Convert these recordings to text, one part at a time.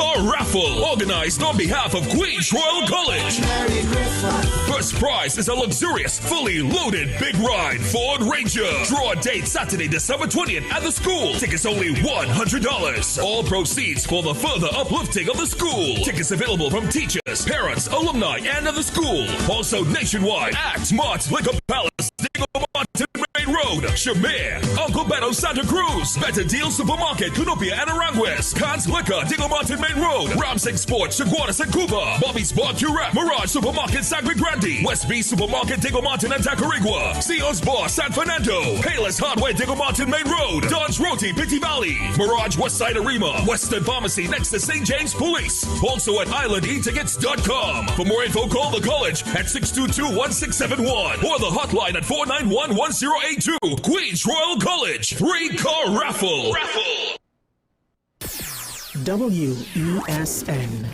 3-car raffle organized on behalf of Queens Royal College. First prize is a luxurious, fully loaded big ride Ford Ranger. Draw date Saturday, December 20th at the school. Tickets only $100. All proceeds for the further uplifting of the school. Tickets available from teachers, parents, alumni, and of the school. Also nationwide at Smart Liquor Palace, Digicel Main Road, Shamir, Uncle Beto, Santa Cruz, Better Deal Supermarket, Cunupia, and Aranguez, Khan's Liquor, Digicel Main Road, Ramsing Sports, Chaguanas and Cuba, Bobby's Bar, Curep, Mirage Supermarket, Sangre Grande, West B Supermarket, Digicel and Tacarigua, Sio's Bar, San Fernando, Payless Hardware, Digicel Main Road, Don's Roti, Pitti Valley, Mirage Westside Arima, Western Pharmacy next to St. James Police, also at islandetickets.com. For more info, call the college at 622-1671 or the hotline at 491-1082. Queens Royal College 3-car raffle. WESN.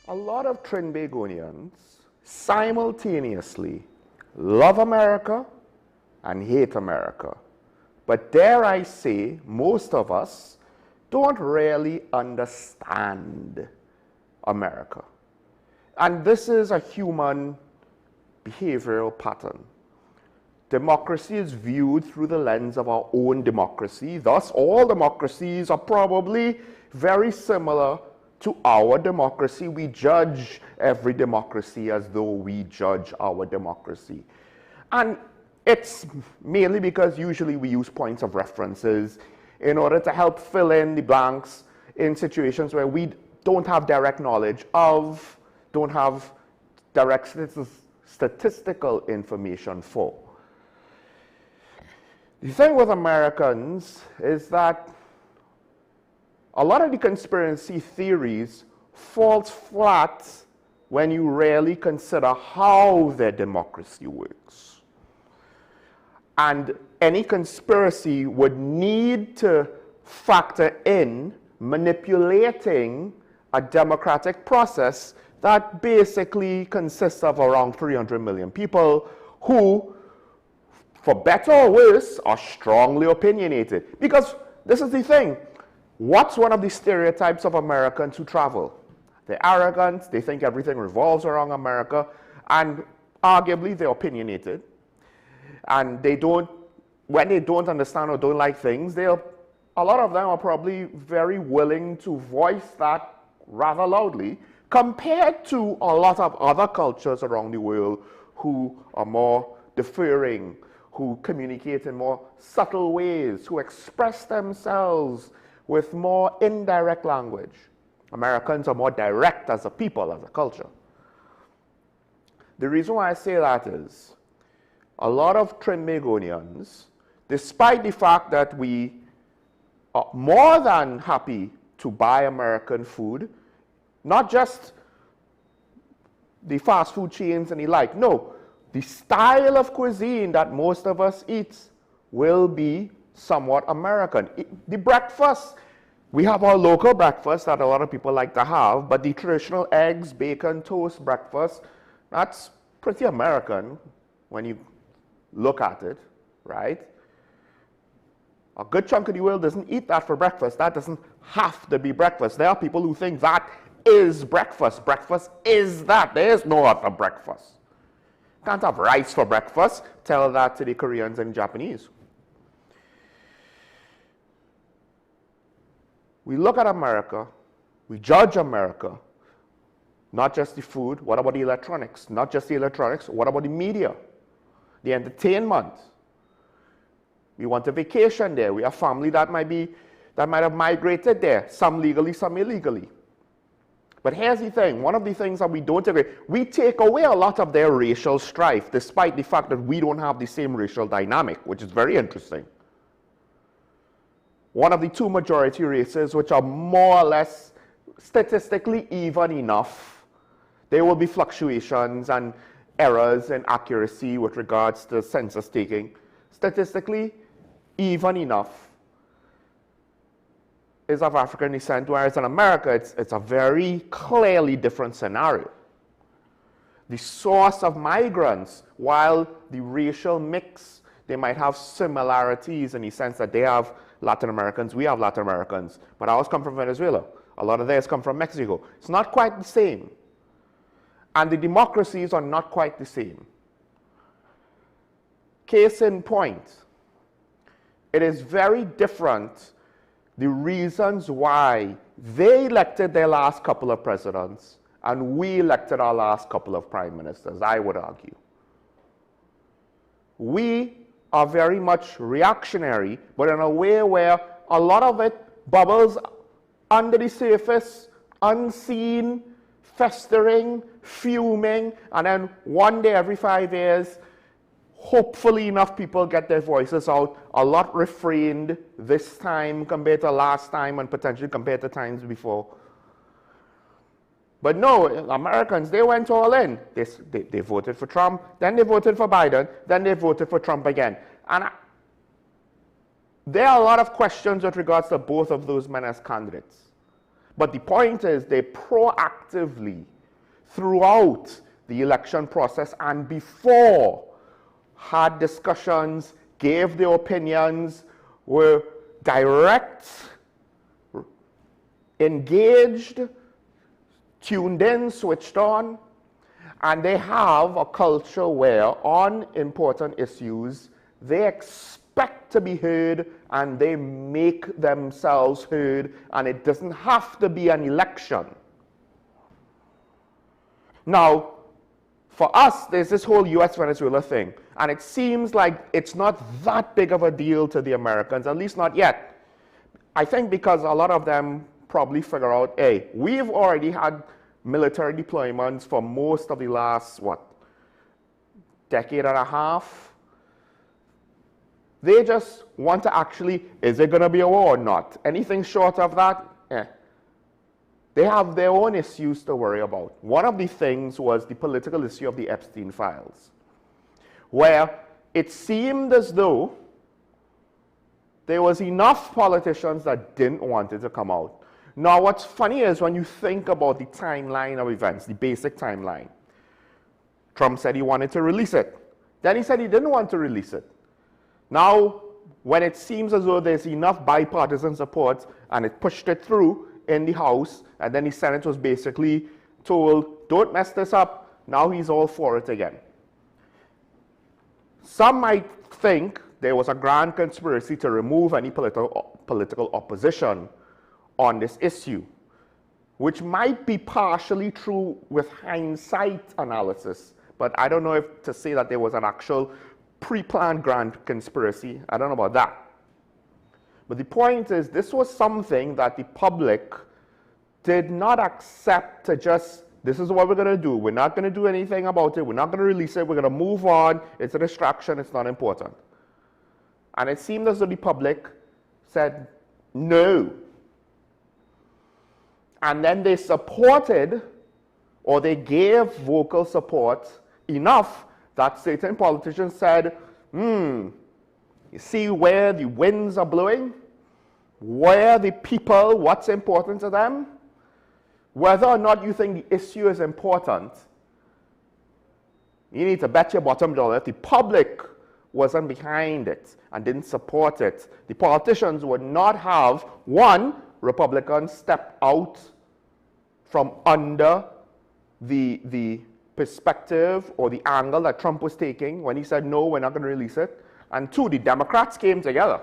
A lot of Trinbagonians simultaneously love America and hate America. But dare I say, most of us don't really understand America. And this is a human behavioral pattern. Democracy is viewed through the lens of our own democracy. Thus, all democracies are probably very similar to our democracy. We judge every democracy as though we judge our democracy. And it's mainly because usually we use points of references in order to help fill in the blanks in situations where we don't have direct knowledge of, don't have direct statistical information for. The thing with Americans is that a lot of the conspiracy theories falls flat when you really consider how their democracy works. And any conspiracy would need to factor in manipulating a democratic process that basically consists of around 300 million people who, for better or worse, are strongly opinionated. Because this is the thing. What's one of the stereotypes of Americans who travel? They're arrogant, they think everything revolves around America, and arguably they're opinionated. And they don't, when they don't understand or don't like things, a lot of them are probably very willing to voice that rather loudly, compared to a lot of other cultures around the world who are more deferring, who communicate in more subtle ways, who express themselves with more indirect language. Americans are more direct as a people, as a culture. The reason why I say that is, a lot of Trinbagonians, despite the fact that we are more than happy to buy American food, not just the fast food chains and the like, no, the style of cuisine that most of us eat will be somewhat American. The breakfast, we have our local breakfast that a lot of people like to have, but the traditional eggs, bacon, toast breakfast, that's pretty American when you look at it, right? A good chunk of the world doesn't eat that for breakfast. That doesn't have to be breakfast. There are people who think that is breakfast. Breakfast is that. There is no other breakfast. Can't have rice for breakfast. Tell that to the Koreans and Japanese. We look at America, we judge America, not just the food, what about the electronics? Not just the electronics, what about the media, the entertainment? We want a vacation there. We have family that might have migrated there, some legally, some illegally. But here's the thing, one of the things that we don't agree, we take away a lot of their racial strife, despite the fact that we don't have the same racial dynamic, which is very interesting. one of the two majority races, which are more or less statistically even enough. There will be fluctuations and errors in accuracy with regards to census taking. Statistically even enough is of African descent, whereas in America, it's a very clearly different scenario. The source of migrants, while the racial mix, they might have similarities in the sense that they have Latin Americans, we have Latin Americans, but ours come from Venezuela. A lot of theirs come from Mexico. It's not quite the same. And the democracies are not quite the same. Case in point, it is very different, the reasons why they elected their last couple of presidents and we elected our last couple of prime ministers, I would argue. We are very much reactionary, but in a way where a lot of it bubbles under the surface, unseen, festering, fuming, and then one day every 5 years, hopefully enough people get their voices out, a lot refrained this time compared to last time and potentially compared to times before. But no, Americans, they went all in. They voted for Trump, then they voted for Biden, then they voted for Trump again. And there are a lot of questions with regards to both of those men as candidates. But the point is they proactively, throughout the election process and before, had discussions, gave their opinions, were direct, engaged, tuned in, switched on, and they have a culture where on important issues, they expect to be heard and they make themselves heard, and it doesn't have to be an election. Now, for us, there's this whole US-Venezuela thing, and it seems like it's not that big of a deal to the Americans, at least not yet. I think because a lot of them probably figure out, hey, we've already had military deployments for most of the last, decade and a half. They just want to actually, is it going to be a war or not? Anything short of that, They have their own issues to worry about. One of the things was the political issue of the Epstein files, where it seemed as though there was enough politicians that didn't want it to come out. Now, what's funny is when you think about the timeline of events, the basic timeline, Trump said he wanted to release it. Then he said he didn't want to release it. Now, when it seems as though there's enough bipartisan support and it pushed it through in the House, and then the Senate was basically told, don't mess this up, now he's all for it again. Some might think there was a grand conspiracy to remove any political opposition on this issue, which might be partially true with hindsight analysis, but I don't know if to say that there was an actual pre-planned grand conspiracy. I don't know about that. But the point is, this was something that the public did not accept to just, this is what we're going to do. We're not going to do anything about it. We're not going to release it. We're going to move on. It's a distraction. It's not important. And it seemed as though the public said no. And then they supported, or they gave vocal support enough that certain politicians said, you see where the winds are blowing? Where the people, what's important to them? Whether or not you think the issue is important, you need to bet your bottom dollar if the public wasn't behind it and didn't support it, the politicians would not have, one, Republicans step out from under the perspective or the angle that Trump was taking when he said, no, we're not going to release it. And two, the Democrats came together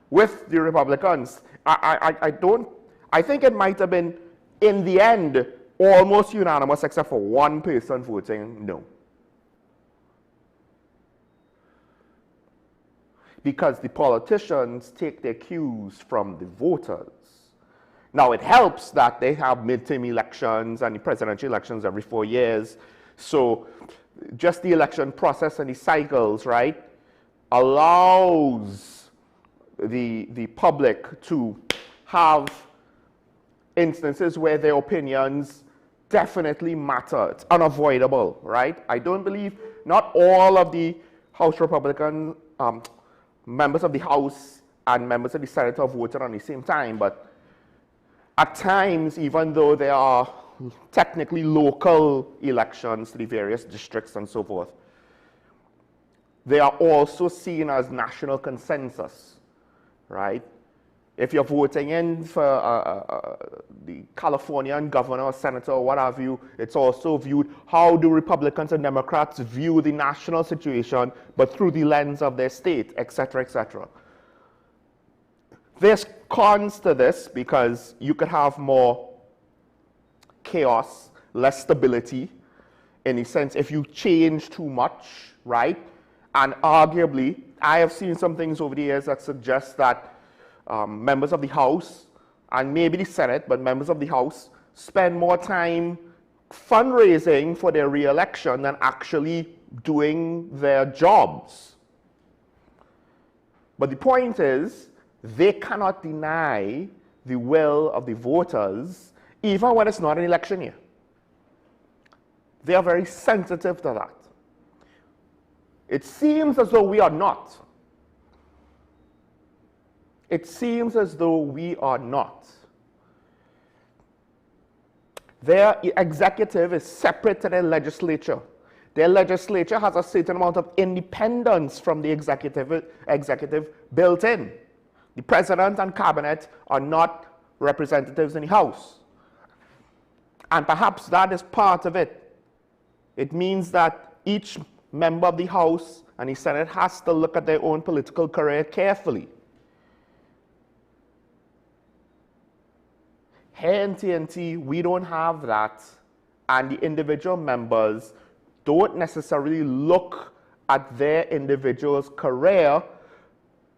with the Republicans. I think it might have been, in the end, almost unanimous except for one person voting no. Because the politicians take their cues from the voters. Now, it helps that they have midterm elections and the presidential elections every 4 years. So just the election process and the cycles, right, allows the public to have instances where their opinions definitely matter. It's unavoidable, right? I don't believe not all of the House Republican members of the House and members of the Senate have voted on the same time, but at times, even though there are technically local elections to the various districts and so forth, they are also seen as national consensus, right? If you're voting in for the Californian governor or senator or what have you, it's also viewed, how do Republicans and Democrats view the national situation, but through the lens of their state, etc., etc. There's cons to this because you could have more chaos, less stability, in a sense, if you change too much, right? And arguably, I have seen some things over the years that suggest that members of the House, and maybe the Senate, but members of the House, spend more time fundraising for their re-election than actually doing their jobs. But the point is, they cannot deny the will of the voters, even when it's not an election year. They are very sensitive to that. It seems as though we are not. It seems as though we are not. Their executive is separate to their legislature. Their legislature has a certain amount of independence from the executive built in. The president and cabinet are not representatives in the House. And perhaps that is part of it. It means that each member of the House and the Senate has to look at their own political career carefully. Here in TNT, we don't have that, and the individual members don't necessarily look at their individual's career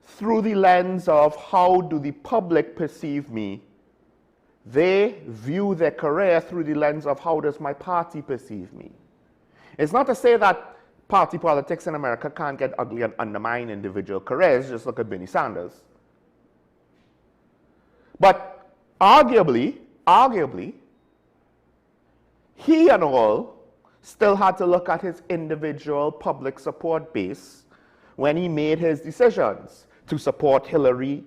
through the lens of how do the public perceive me. They view their career through the lens of how does my party perceive me. It's not to say that party politics in America can't get ugly and undermine individual careers. Just look at Bernie Sanders. But arguably, he and all still had to look at his individual public support base when he made his decisions to support Hillary,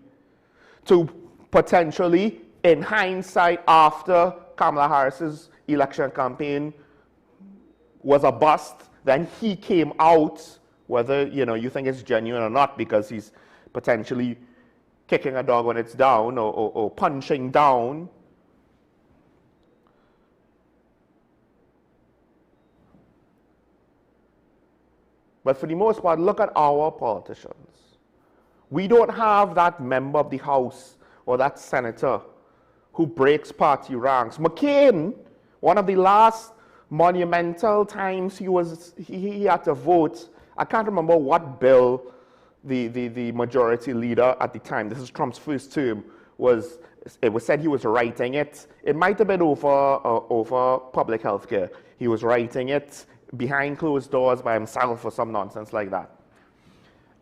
to potentially, in hindsight, after Kamala Harris's election campaign was a bust, then he came out, whether you think it's genuine or not, because he's potentially kicking a dog when it's down or punching down. But for the most part, look at our politicians. We don't have that member of the House or that senator who breaks party ranks. McCain, one of the last monumental times he had to vote, I can't remember what bill the majority leader at the time, this is Trump's first term, it was said he was writing it. It might have been over public health care. He was writing it behind closed doors by himself or some nonsense like that.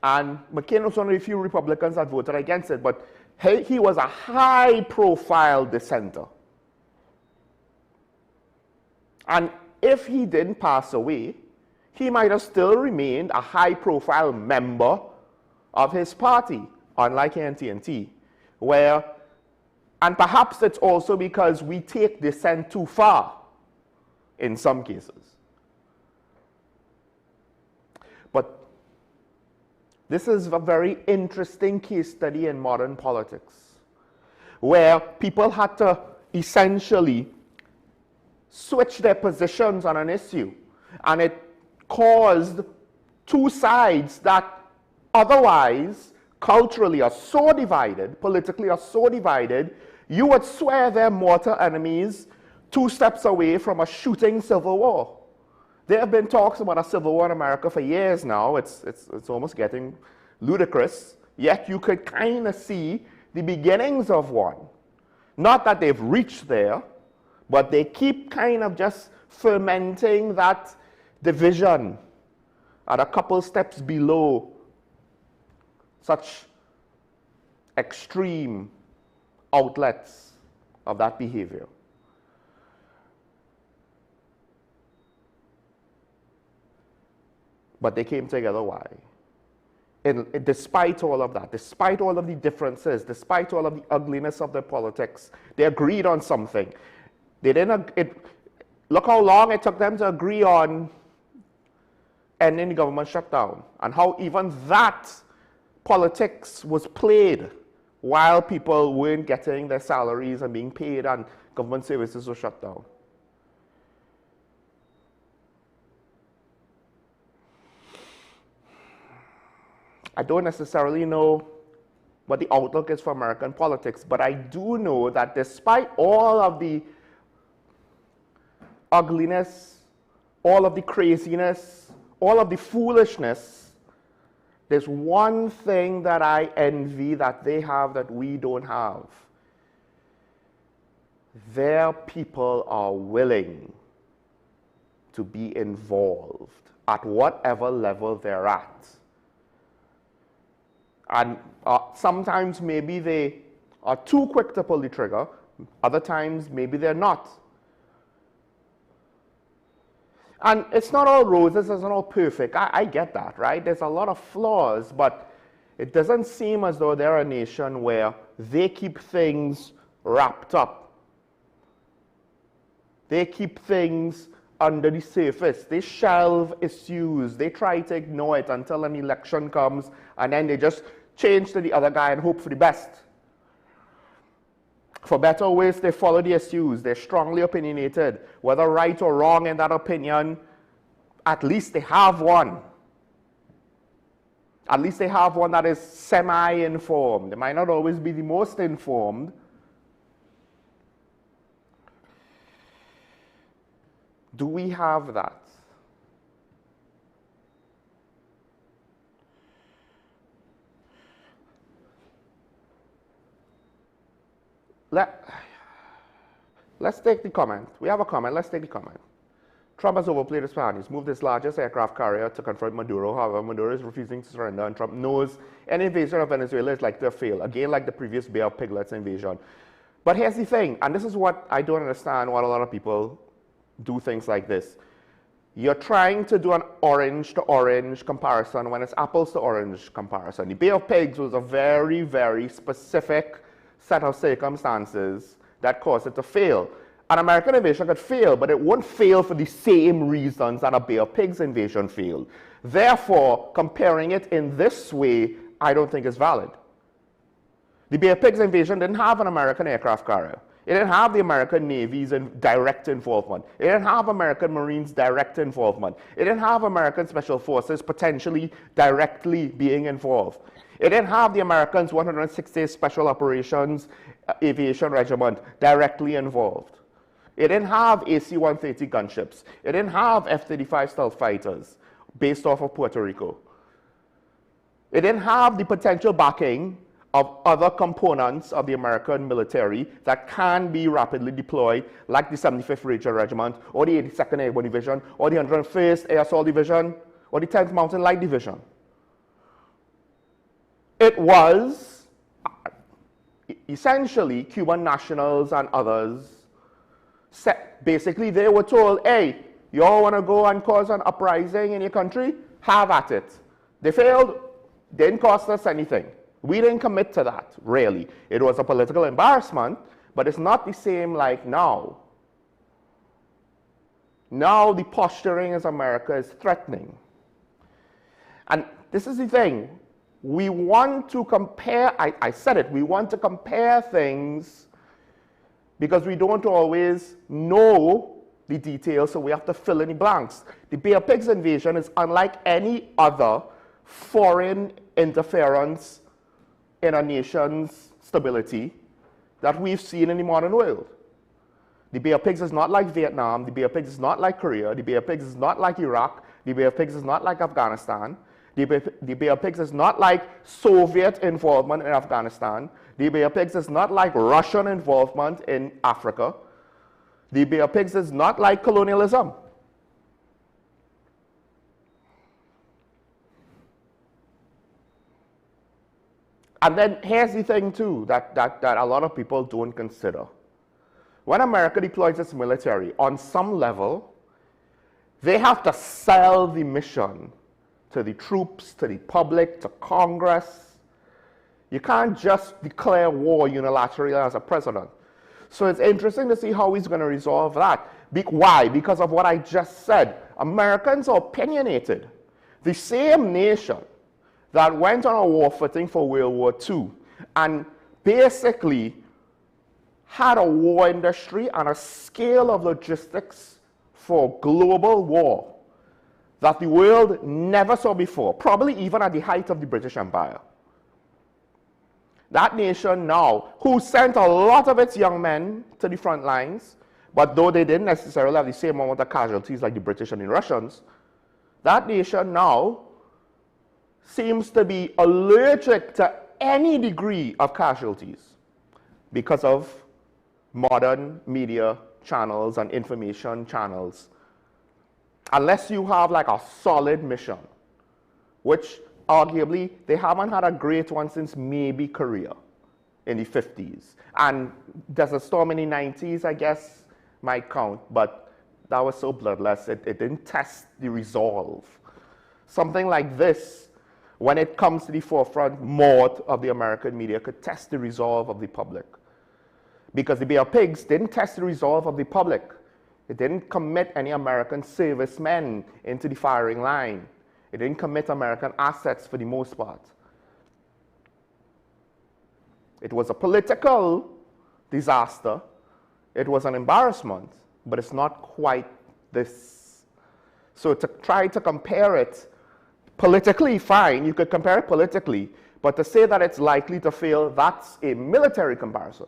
And McCain was one of the few Republicans that voted against it, but he was a high-profile dissenter. And if he didn't pass away, he might have still remained a high-profile member of his party, unlike ICNTT, and perhaps it's also because we take dissent too far in some cases. But this is a very interesting case study in modern politics, where people had to essentially switch their positions on an issue, and it caused two sides that otherwise culturally are so divided, politically are so divided, you would swear they're mortal enemies 2 steps away from a shooting civil war. There have been talks about a civil war in America for years now. It's almost getting ludicrous, yet you could kind of see the beginnings of one. Not that they've reached there, but they keep kind of just fermenting that division at a couple steps below such extreme outlets of that behavior. But they came together. Why? Despite all of that, despite all of the differences, despite all of the ugliness of their politics, they agreed on something. They didn't. Look how long it took them to agree on ending the government shutdown, and how even that politics was played while people weren't getting their salaries and being paid, and government services were shut down. I don't necessarily know what the outlook is for American politics, but I do know that despite all of the ugliness, all of the craziness, all of the foolishness, there's one thing that I envy that they have that we don't have. Their people are willing to be involved at whatever level they're at. And sometimes maybe they are too quick to pull the trigger. Other times maybe they're not. And it's not all roses, it's not all perfect. I get that, right? There's a lot of flaws, but it doesn't seem as though they're a nation where they keep things wrapped up. They keep things under the surface. They shelve issues. They try to ignore it until an election comes, and then they just change to the other guy and hope for the best. For better or worse, they follow the issues. They're strongly opinionated. Whether right or wrong in that opinion, at least they have one. At least they have one that is semi-informed. They might not always be the most informed. Do we have that? Let's take the comment. We have a comment. Let's take the comment. Trump has overplayed his plan. He's moved his largest aircraft carrier to confront Maduro. However, Maduro is refusing to surrender, and Trump knows any invasion of Venezuela is likely to fail, again like the previous Bay of Piglets invasion. But here's the thing, and this is what I don't understand why a lot of people do things like this. You're trying to do an orange-to-orange comparison when it's apples-to-orange comparison. The Bay of Pigs was a very, very specific set of circumstances that caused it to fail. An American invasion could fail, but it won't fail for the same reasons that a Bay of Pigs invasion failed. Therefore, comparing it in this way, I don't think is valid. The Bay of Pigs invasion didn't have an American aircraft carrier. It didn't have the American Navy's direct involvement. It didn't have American Marines' direct involvement. It didn't have American Special Forces potentially directly being involved. It didn't have the Americans' 160th Special Operations Aviation Regiment directly involved. It didn't have AC-130 gunships. It didn't have F-35 stealth fighters based off of Puerto Rico. It didn't have the potential backing of other components of the American military that can be rapidly deployed, like the 75th Ranger Regiment, or the 82nd Airborne Division, or the 101st Air Assault Division, or the 10th Mountain Light Division. It was essentially Cuban nationals and others. Basically, they were told, hey, you all want to go and cause an uprising in your country? Have at it. They failed, didn't cost us anything. We didn't commit to that, really. It was a political embarrassment, but it's not the same like now. Now the posturing as America is threatening. And this is the thing. We want to compare, I said it, we want to compare things because we don't always know the details, so we have to fill in the blanks. The Bay of Pigs invasion is unlike any other foreign interference in a nation's stability that we've seen in the modern world. The Bay of Pigs is not like Vietnam, the Bay of Pigs is not like Korea, the Bay of Pigs is not like Iraq, the Bay of Pigs is not like Afghanistan, the Bay of Pigs is not like Soviet involvement in Afghanistan, the Bay of Pigs is not like Russian involvement in Africa, the Bay of Pigs is not like colonialism. And then here's the thing too that a lot of people don't consider. When America deploys its military, on some level, they have to sell the mission to the troops, to the public, to Congress. You can't just declare war unilaterally as a president. So it's interesting to see how he's going to resolve that. Why? Because of what I just said. Americans are opinionated. The same nation that went on a war footing for World War II and basically had a war industry and a scale of logistics for global war that the world never saw before, probably even at the height of the British Empire. That nation now, who sent a lot of its young men to the front lines, but though they didn't necessarily have the same amount of casualties like the British and the Russians, that nation now seems to be allergic to any degree of casualties because of modern media channels and information channels. Unless you have like a solid mission, which arguably they haven't had a great one since maybe Korea in the 50s. And there's a storm in the 90s, I guess, might count, but that was so bloodless, it didn't test the resolve. Something like this, when it comes to the forefront, more of the American media could test the resolve of the public. Because the Bay of Pigs didn't test the resolve of the public. It didn't commit any American servicemen into the firing line. It didn't commit American assets for the most part. It was a political disaster. It was an embarrassment, but it's not quite this. So to try to compare it politically, fine, you could compare it politically, but to say that it's likely to fail, that's a military comparison,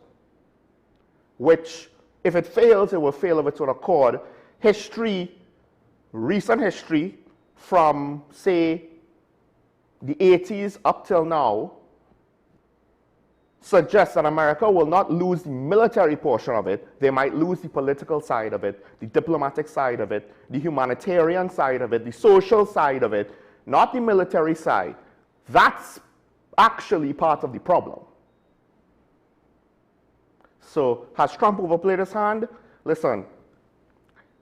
which, if it fails, it will fail of its own accord. History, recent history, from, say, the 80s up till now, suggests that America will not lose the military portion of it. They might lose the political side of it, the diplomatic side of it, the humanitarian side of it, the social side of it, not the military side. That's actually part of the problem. So, has Trump overplayed his hand? Listen,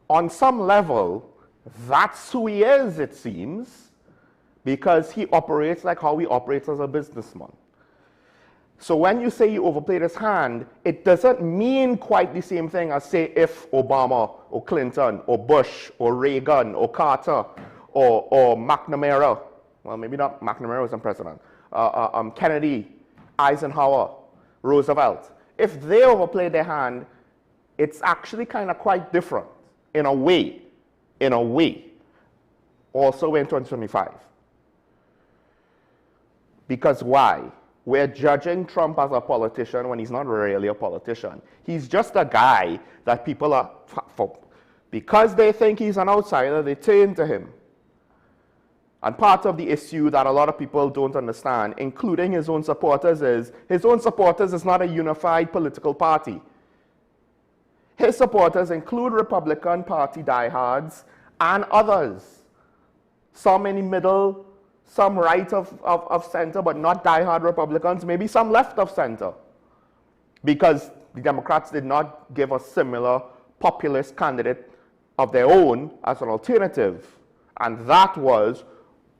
on some level, that's who he is, it seems, because he operates like how he operates as a businessman. So when you say he overplayed his hand, it doesn't mean quite the same thing as, say, if Obama or Clinton or Bush or Reagan or Carter or McNamara, well, maybe not McNamara wasn't president, Kennedy, Eisenhower, Roosevelt. If they overplayed their hand, it's actually kind of quite different in a way, also in 2025. Because why? We're judging Trump as a politician when he's not really a politician. He's just a guy that people are, because they think he's an outsider, they turn to him. And part of the issue that a lot of people don't understand, including his own supporters, is his own supporters is not a unified political party. His supporters include Republican Party diehards and others. Some in the middle, some right of center, but not diehard Republicans, maybe some left of center. Because the Democrats did not give a similar populist candidate of their own as an alternative. And that was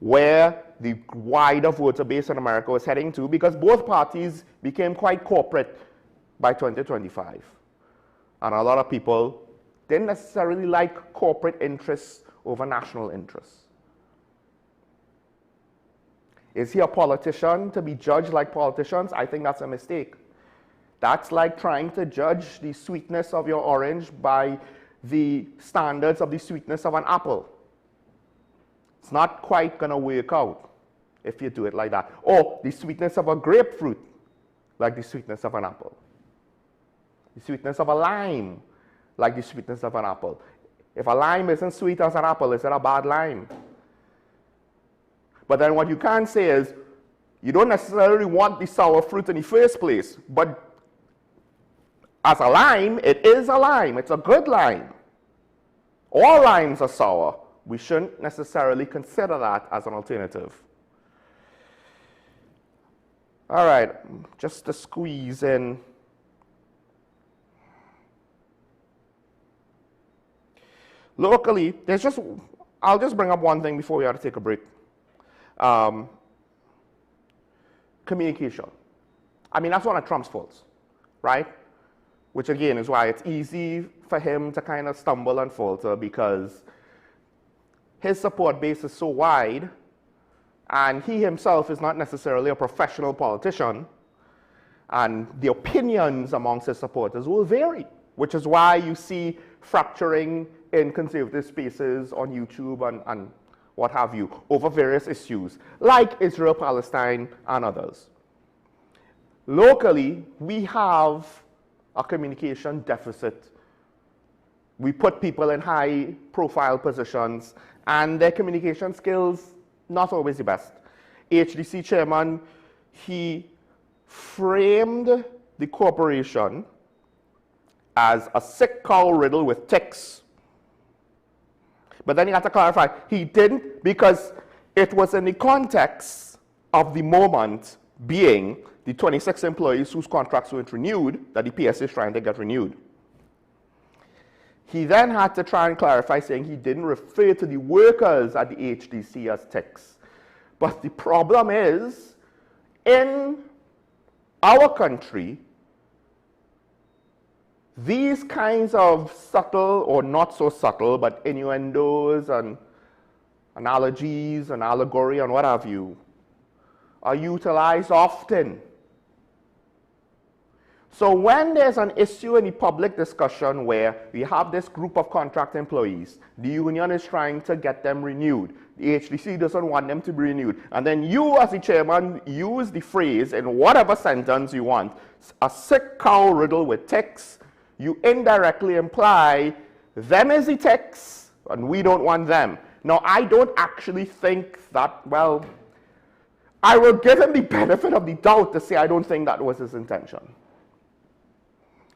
where the wider voter base in America was heading to, because both parties became quite corporate by 2025. And a lot of people didn't necessarily like corporate interests over national interests. Is he a politician to be judged like politicians? I think that's a mistake. That's like trying to judge the sweetness of your orange by the standards of the sweetness of an apple. It's not quite going to work out if you do it like that. Or the sweetness of a grapefruit, like the sweetness of an apple. The sweetness of a lime, like the sweetness of an apple. If a lime isn't sweet as an apple, is it a bad lime? But then what you can say is, you don't necessarily want the sour fruit in the first place, but as a lime, it is a lime. It's a good lime. All limes are sour. We shouldn't necessarily consider that as an alternative. All right, just to squeeze in. Locally, I'll just bring up one thing before we have to take a break. Communication. I mean, that's one of Trump's faults, right? Which again is why it's easy for him to kind of stumble and falter, because his support base is so wide, and he himself is not necessarily a professional politician, and the opinions amongst his supporters will vary, which is why you see fracturing in conservative spaces on YouTube and what have you over various issues like Israel, Palestine, and others. Locally, we have a communication deficit. We put people in high profile positions and their communication skills not always the best. HDC chairman, he framed the corporation as a sick cow riddled with ticks. But then he had to clarify, he didn't, because it was in the context of the moment being the 26 employees whose contracts weren't renewed that the PSA is trying to get renewed. He then had to try and clarify, saying he didn't refer to the workers at the HDC as ticks. But the problem is, in our country, these kinds of subtle or not so subtle, but innuendos and analogies and allegory and what have you, are utilized often. So when there's an issue in the public discussion where we have this group of contract employees, the union is trying to get them renewed, the HDC doesn't want them to be renewed, and then you as the chairman use the phrase in whatever sentence you want, a sick cow riddled with ticks, you indirectly imply them is the ticks and we don't want them. Now, I don't actually think that, well, I will give him the benefit of the doubt to say I don't think that was his intention.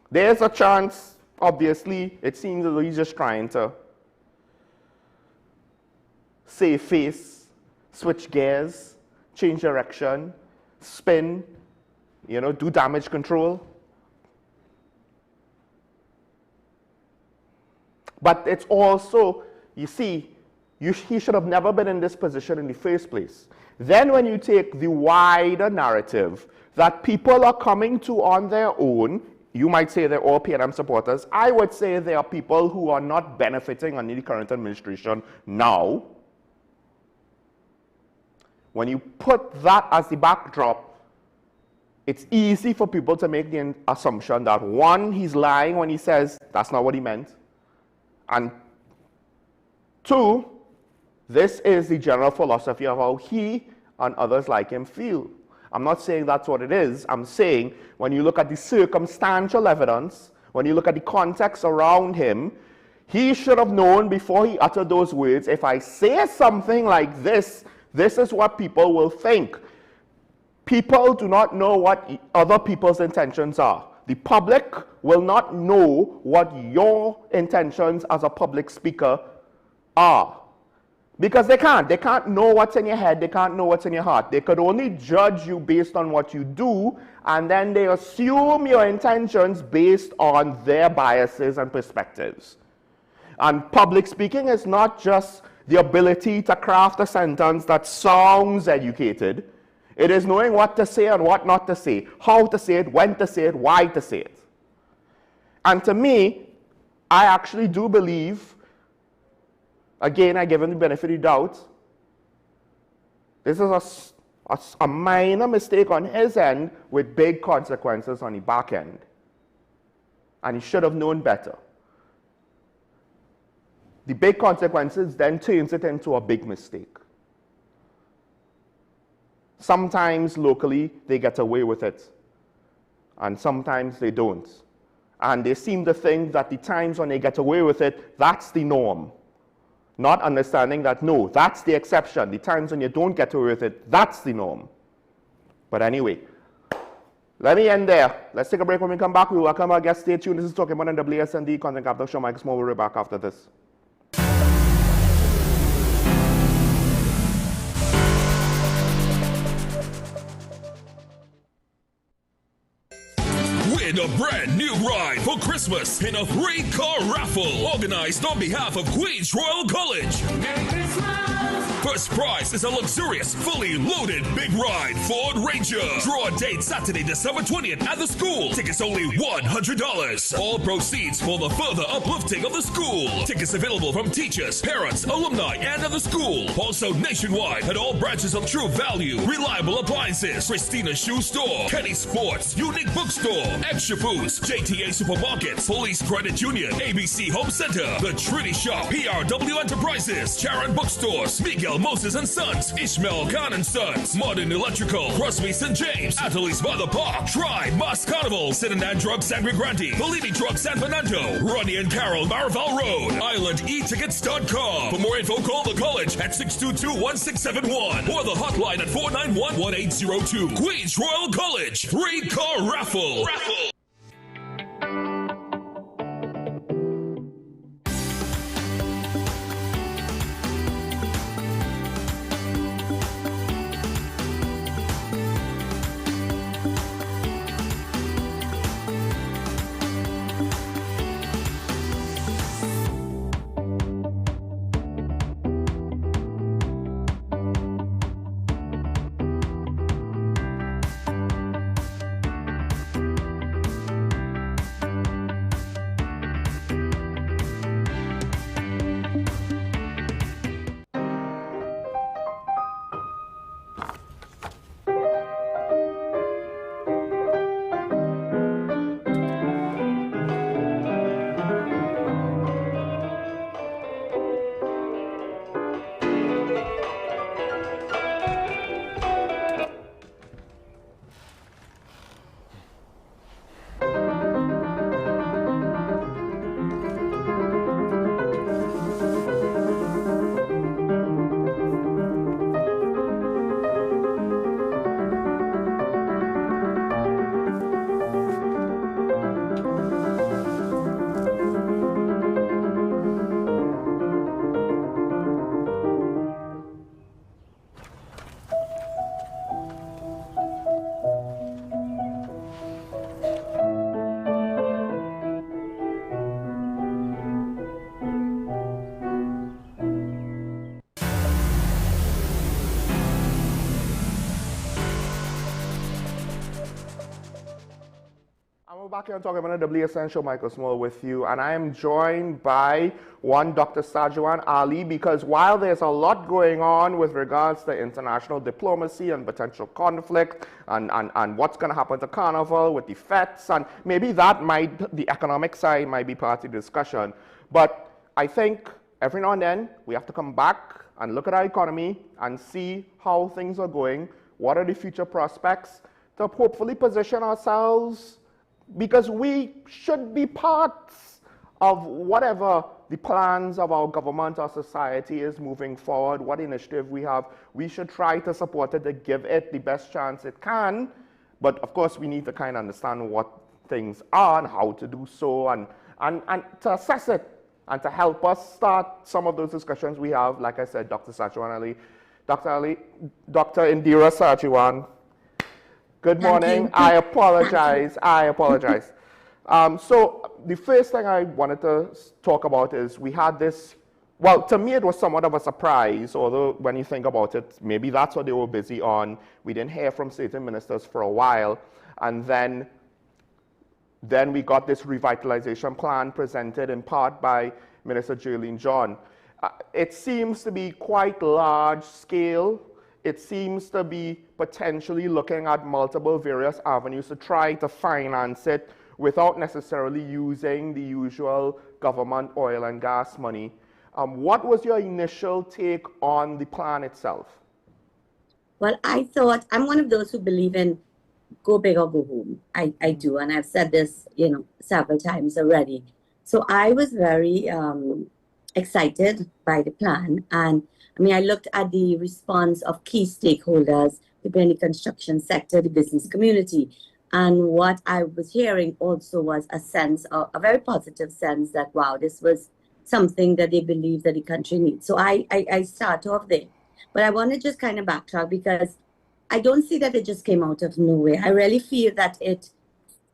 There's a chance, obviously, it seems as though he's just trying to save face, switch gears, change direction, spin, do damage control. But it's also, you see, he should have never been in this position in the first place. Then when you take the wider narrative that people are coming to on their own, you might say they're all PNM supporters. I would say there are people who are not benefiting under the current administration now. When you put that as the backdrop, it's easy for people to make the assumption that, one, he's lying when he says that's not what he meant. And two, this is the general philosophy of how he and others like him feel. I'm not saying that's what it is. I'm saying when you look at the circumstantial evidence, when you look at the context around him, he should have known before he uttered those words, if I say something like this, this is what people will think. People do not know what other people's intentions are. The public will not know what your intentions as a public speaker are. Because they can't. They can't know what's in your head. They can't know what's in your heart. They could only judge you based on what you do, and then they assume your intentions based on their biases and perspectives. And public speaking is not just the ability to craft a sentence that sounds educated. It is knowing what to say and what not to say, how to say it, when to say it, why to say it. And to me, I actually do believe, again, I give him the benefit of the doubt, this is a minor mistake on his end with big consequences on the back end. And he should have known better. The big consequences then turns it into a big mistake. Sometimes locally they get away with it, and sometimes they don't. And they seem to think that the times when they get away with it, that's the norm. Not understanding that, no, that's the exception. The times when you don't get away with it, that's the norm. But anyway, let me end there. Let's take a break. When we come back, we will welcome our guest. Stay tuned. This is Talking About on WSND Content Capital Show. Mike Small will be back after this. Win a brand new ride for Christmas in a 3-car raffle organized on behalf of Queens Royal College. Merry Christmas! First prize is a luxurious, fully loaded big ride Ford Ranger. Draw date Saturday, December 20th at the school. Tickets only $100. All proceeds for the further uplifting of the school. Tickets available from teachers, parents, alumni, and of the school. Also nationwide at all branches of True Value, Reliable Appliances, Christina Shoe Store, Kenny Sports, Unique Bookstore, Extra Foods, JTA Supermarkets, Police Credit Union, ABC Home Center, The Trinity Shop, PRW Enterprises, Charon Bookstores, Miguel Moses and Sons, Ishmael Khan and Sons, Modern Electrical, Crosby St. James, Attorleys by the Park, Tribe, Mass Carnival, Cinnamon Drugs San Grande, Bellini Drugs San Fernando, Ronnie and Carol Maraval Road, IslandEtickets.com. For more info, call the college at 622-1671 or the hotline at 491-1802. Queens Royal College, 3-car raffle. Back here talking about the WSN show, Michael Small with you, and I am joined by one Dr. Sajuan Ali, because while there's a lot going on with regards to international diplomacy and potential conflict and what's going to happen to Carnival with the FETs, and maybe that might, the economic side might be part of the discussion, but I think every now and then we have to come back and look at our economy and see how things are going, what are the future prospects, to hopefully position ourselves, because we should be parts of whatever the plans of our government or society is moving forward, what initiative we have. We should try to support it, to give it the best chance it can. But of course, we need to kind of understand what things are and how to do so, and to assess it and to help us start some of those discussions we have. Like I said, Dr. Sajuan Ali, Dr. Indira Sajuan. Good morning. I apologize. So the first thing I wanted to talk about is we had this, well, to me it was somewhat of a surprise, although when you think about it, maybe that's what they were busy on. We didn't hear from certain ministers for a while, and then we got this revitalization plan presented in part by Minister Jerlene John. It seems to be quite large scale. It seems to be potentially looking at multiple various avenues to try to finance it without necessarily using the usual government oil and gas money. What was your initial take on the plan itself? Well, I thought, I'm one of those who believe in go big or go home. I do, and I've said this, several times already. So I was very excited by the plan, and I looked at the response of key stakeholders within the construction sector, the business community. And what I was hearing also was a very positive sense that, wow, this was something that they believe that the country needs. So I start off there. But I want to just kind of backtrack, because I don't see that it just came out of nowhere. I really feel that it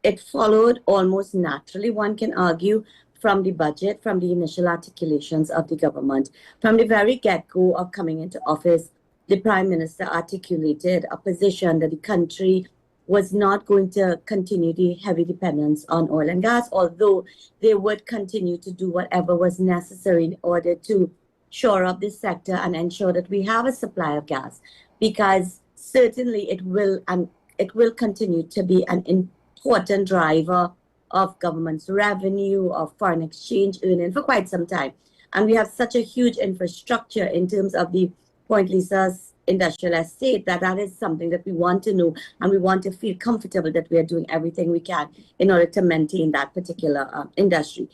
it followed almost naturally, one can argue, from the budget, from the initial articulations of the government. From the very get-go of coming into office, the Prime Minister articulated a position that the country was not going to continue the heavy dependence on oil and gas, although they would continue to do whatever was necessary in order to shore up this sector and ensure that we have a supply of gas, because certainly it will continue to be an important driver of government's revenue, of foreign exchange earning for quite some time. And we have such a huge infrastructure in terms of the Point Lisa's industrial estate that is something that we want to know, and we want to feel comfortable that we are doing everything we can in order to maintain that particular industry.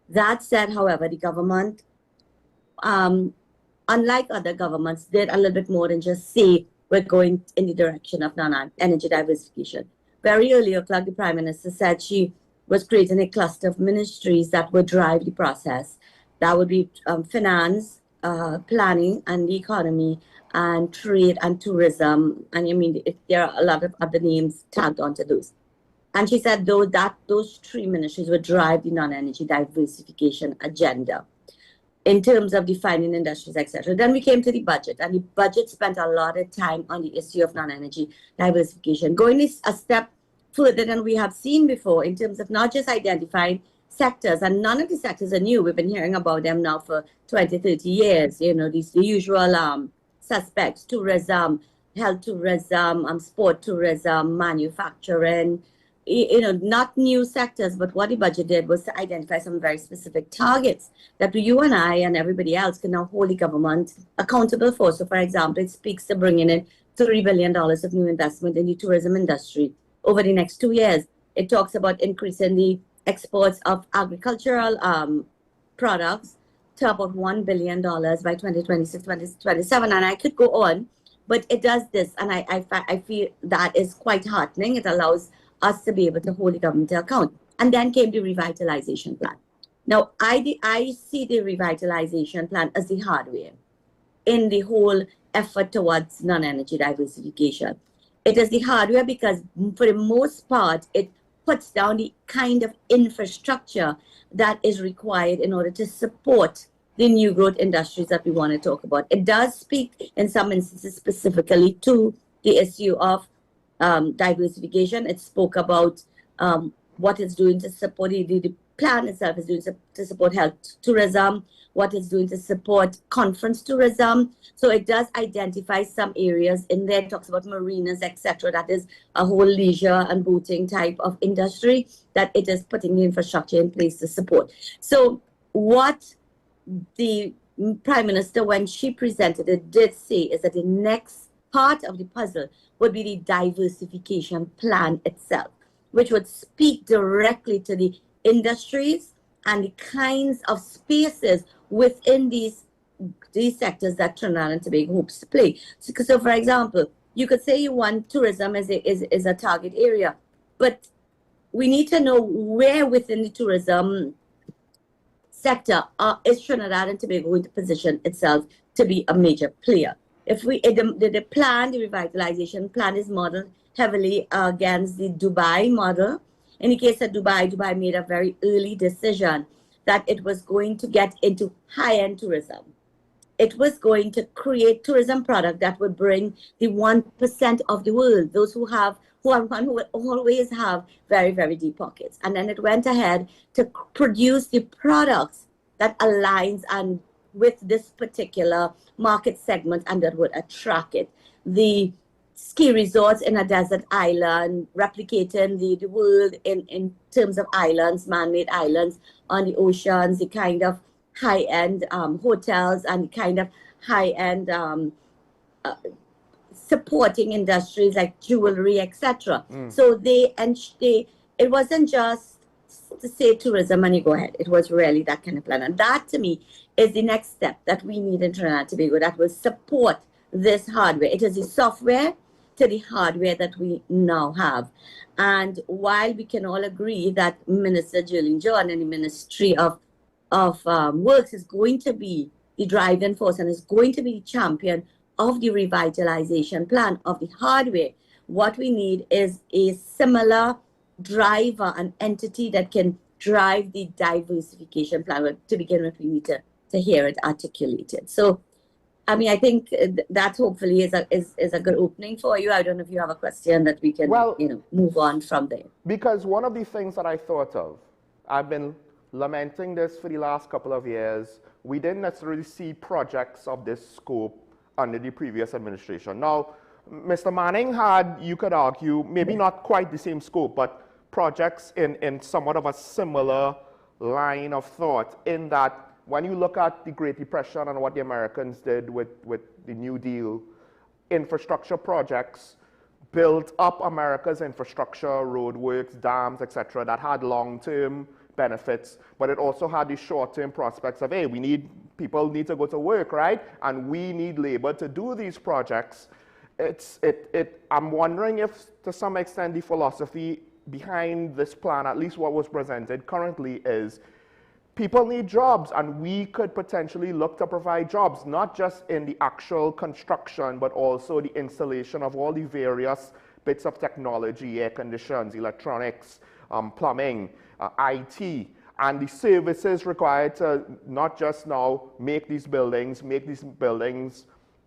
That said, however, the government, unlike other governments, did a little bit more than just say we're going in the direction of non-energy diversification. Very early o'clock, the Prime Minister said she was creating a cluster of ministries that would drive the process. That would be finance, planning and the economy, and trade and tourism. And I mean, there are a lot of other names tagged onto those. And she said, though, that those three ministries would drive the non-energy diversification agenda in terms of defining industries, etc. Then we came to the budget, and the budget spent a lot of time on the issue of non-energy diversification, going a step further than we have seen before in terms of not just identifying sectors, and none of the sectors are new. We've been hearing about them now for 20, 30 years. You know, the usual suspects: tourism, health tourism, sport tourism, manufacturing. You know, not new sectors, but what the budget did was to identify some very specific targets that you and I and everybody else can now hold the government accountable for. So, for example, it speaks to bringing in $3 billion of new investment in the tourism industry over the next 2 years. It talks about increasing the exports of agricultural products to about $1 billion by 2026, 2027. And I could go on, but it does this. And I feel that is quite heartening. It allows us to be able to hold the government to account. And then came the revitalization plan. Now, I see the revitalization plan as the hardware in the whole effort towards non-energy diversification. It is the hardware because, for the most part, it puts down the kind of infrastructure that is required in order to support the new growth industries that we want to talk about. It does speak, in some instances, specifically to the issue of diversification. It spoke about what it's doing to support the plan itself is doing to support health tourism, what it's doing to support conference tourism. So it does identify some areas in there. It talks about marinas, etc. That is a whole leisure and boating type of industry that it is putting the infrastructure in place to support. So what the Prime Minister, when she presented it, did say is that the next part of the puzzle would be the diversification plan itself, which would speak directly to the industries and the kinds of spaces within these sectors that Trinidad and Tobago hopes to play. So for example, you could say you want tourism as a target area, but we need to know where within the tourism sector is Trinidad and Tobago going to position itself to be a major player. If the plan, the revitalization plan, is modeled heavily against the Dubai model. In the case of Dubai made a very early decision that it was going to get into high-end tourism. It was going to create tourism product that would bring the 1% of the world, those who will always have very, very deep pockets. And then it went ahead to produce the products that aligns and with this particular market segment and that would attract it. The ski resorts in a desert island, replicating the world in terms of islands, man-made islands on the oceans, the kind of high-end hotels and the kind of high-end supporting industries like jewelry, etc. So it wasn't just to say tourism and you go ahead. It was really that kind of plan. And that, to me, is the next step that we need in Trinidad and Tobago that will support this hardware. It is the software to the hardware that we now have. And while we can all agree that Minister Jerlyn John and the Ministry of Works is going to be the driving force and is going to be the champion of the revitalization plan of the hardware, what we need is a similar driver, an entity that can drive the diversification plan. Well, to begin with, we need to hear it articulated. So, I mean, I think that hopefully is a good opening for you. I don't know if you have a question that we can, move on from there. Because one of the things that I thought of, I've been lamenting this for the last couple of years, we didn't necessarily see projects of this scope under the previous administration. Now, Mr. Manning had, you could argue, maybe not quite the same scope, but projects in somewhat of a similar line of thought, in that when you look at the Great Depression and what the Americans did with the New Deal, infrastructure projects built up America's infrastructure, roadworks, dams, etc., that had long-term benefits, but it also had the short-term prospects of, hey, people need to go to work, right? And we need labor to do these projects. I'm wondering if, to some extent, the philosophy behind this plan, at least what was presented currently, is people need jobs, and we could potentially look to provide jobs, not just in the actual construction, but also the installation of all the various bits of technology, air conditions, electronics, plumbing, IT, and the services required to not just now make these buildings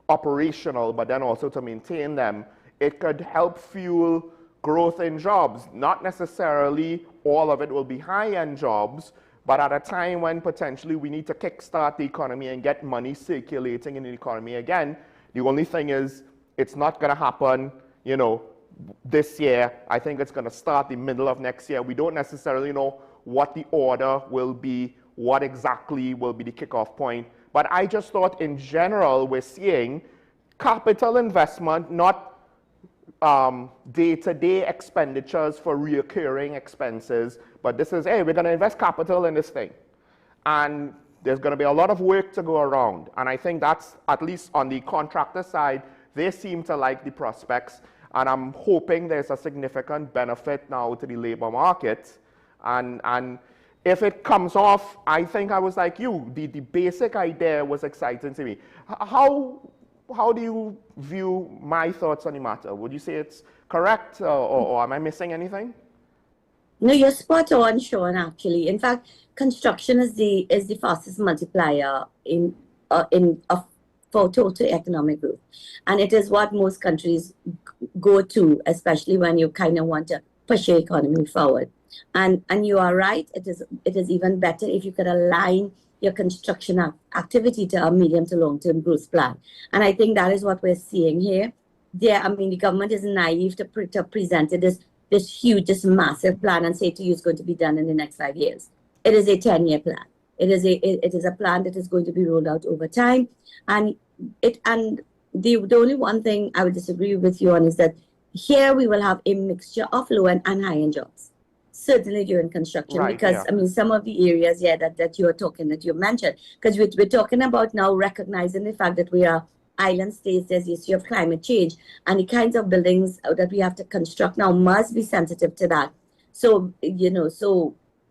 operational, but then also to maintain them. It could help fuel growth in jobs. Not necessarily all of it will be high-end jobs, but at a time when potentially we need to kickstart the economy and get money circulating in the economy again, the only thing is it's not going to happen, this year. I think it's going to start the middle of next year. We don't necessarily know what the order will be, what exactly will be the kickoff point. But I just thought in general we're seeing capital investment, not day-to-day expenditures for recurring expenses, but this is, hey, we're going to invest capital in this thing. And there's going to be a lot of work to go around. And I think that's, at least on the contractor side, they seem to like the prospects. And I'm hoping there's a significant benefit now to the labor market. And if it comes off, I think I was like you. The basic idea was exciting to me. How do you view my thoughts on the matter? Would you say it's correct, or am I missing anything? No, you're spot on, Sean, actually. In fact, construction is the fastest multiplier for total economic growth. And it is what most countries go to, especially when you kind of want to push your economy forward. And you are right, it is even better if you could align your construction activity to a medium to long-term growth plan. And I think that is what we're seeing here. The government is naive to present this huge, this massive plan and say to you it's going to be done in the next 5 years. It is a 10-year plan. It is a plan that is going to be rolled out over time. And the only one thing I would disagree with you on is that here we will have a mixture of low-end and high-end jobs. Certainly during construction, right, because yeah. Some of the areas that you mentioned, because we're talking about now recognizing the fact that we are island states, there's the issue of climate change, and the kinds of buildings that we have to construct now must be sensitive to that. So,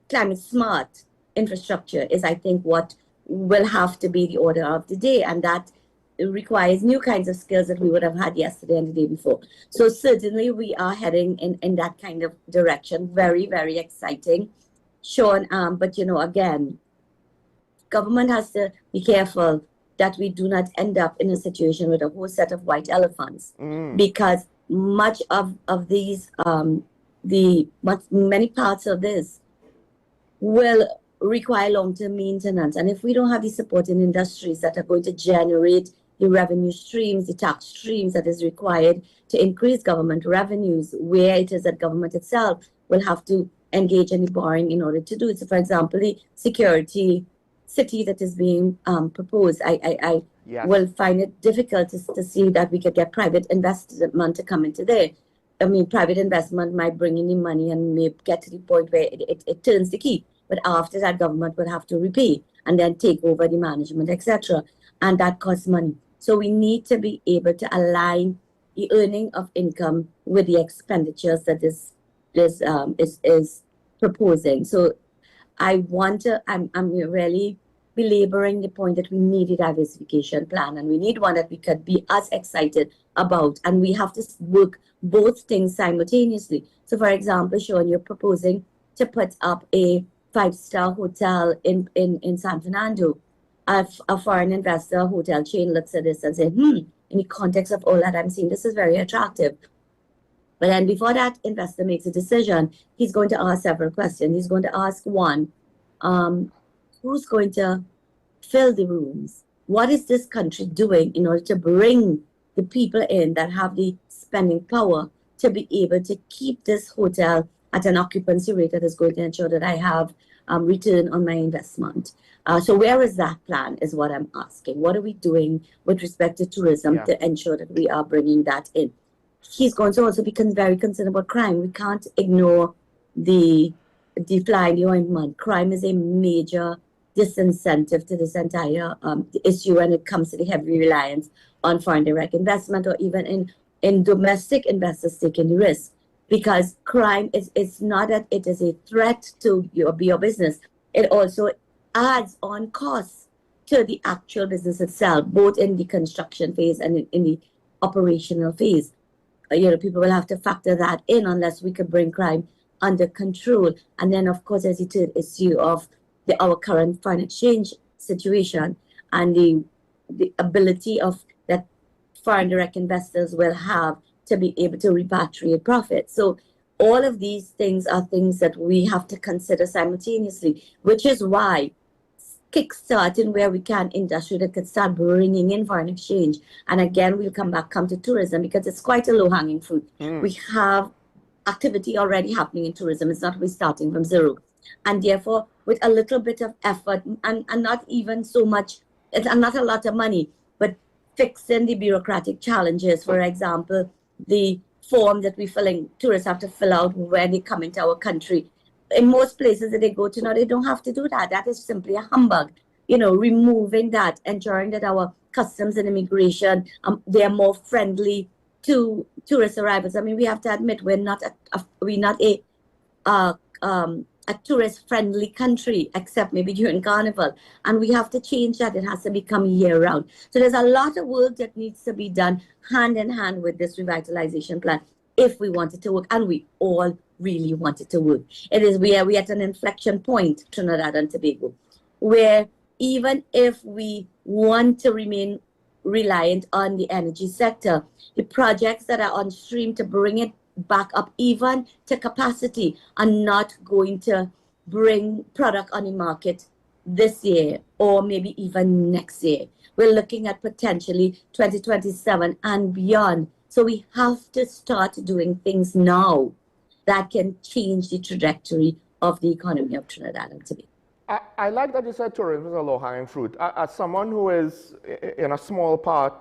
climate smart infrastructure is, I think, what will have to be the order of the day, and that requires new kinds of skills that we would have had yesterday and the day before. So certainly we are heading in that kind of direction. Very, very exciting, Sean. But again, government has to be careful that we do not end up in a situation with a whole set of white elephants, because much of these, many parts of this will require long-term maintenance. And if we don't have the supporting industries that are going to generate the revenue streams, the tax streams that is required to increase government revenues, where it is that government itself will have to engage in the borrowing in order to do it. So, for example, the security city that is being proposed, I will find it difficult to see that we could get private investment to come into there. Private investment might bring in the money and may get to the point where it turns the key. But after that, government would have to repay and then take over the management, etc. And that costs money. So we need to be able to align the earning of income with the expenditures that is proposing. So I'm really belaboring the point that we need a diversification plan, and we need one that we could be as excited about, and we have to work both things simultaneously. So for example, Sean, you're proposing to put up a 5-star hotel in San Fernando. A foreign investor hotel chain looks at this and says, in the context of all that I'm seeing, this is very attractive. But then before that investor makes a decision, he's going to ask several questions. He's going to ask, one, who's going to fill the rooms? What is this country doing in order to bring the people in that have the spending power to be able to keep this hotel at an occupancy rate that is going to ensure that I have return on my investment? So where is that plan is what I'm asking. What are we doing with respect to tourism to ensure that we are bringing that in? He's going to also be very concerned about crime. We can't ignore the fly in the ointment. Crime is a major disincentive to this entire issue when it comes to the heavy reliance on foreign direct investment, or even in domestic investors taking the risk. Because crime is not that it is a threat to your business. It also adds on costs to the actual business itself, both in the construction phase and in the operational phase. People will have to factor that in unless we can bring crime under control. And then, of course, there's the third issue of our current foreign exchange situation and the ability of that foreign direct investors will have to be able to repatriate profits. So all of these things are things that we have to consider simultaneously, which is why kickstarting where we can industry that could start bringing in foreign exchange. And again, we'll come to tourism because it's quite a low-hanging fruit. We have activity already happening in tourism. It's not we're starting from zero. And therefore, with a little bit of effort and not even so much, it's not a lot of money, but fixing the bureaucratic challenges. For example, the form that tourists have to fill out when they come into our country. In most places that they go to now, they don't have to do that. That is simply a humbug. Removing that, ensuring that our customs and immigration, they are more friendly to tourist arrivals. I mean, we have to admit we're not a tourist-friendly country, except maybe during Carnival. And we have to change that. It has to become year-round. So there's a lot of work that needs to be done hand in hand with this revitalization plan if we want it to work. And we all really want it to work. We are at an inflection point, Trinidad and Tobago, where even if we want to remain reliant on the energy sector, the projects that are on stream to bring it back up even to capacity are not going to bring product on the market this year or maybe even next year. We're looking at potentially 2027 and beyond. So we have to start doing things now that can change the trajectory of the economy of Trinidad and Tobago. I like that you said tourism is a low-hanging fruit. As someone who is in a small part,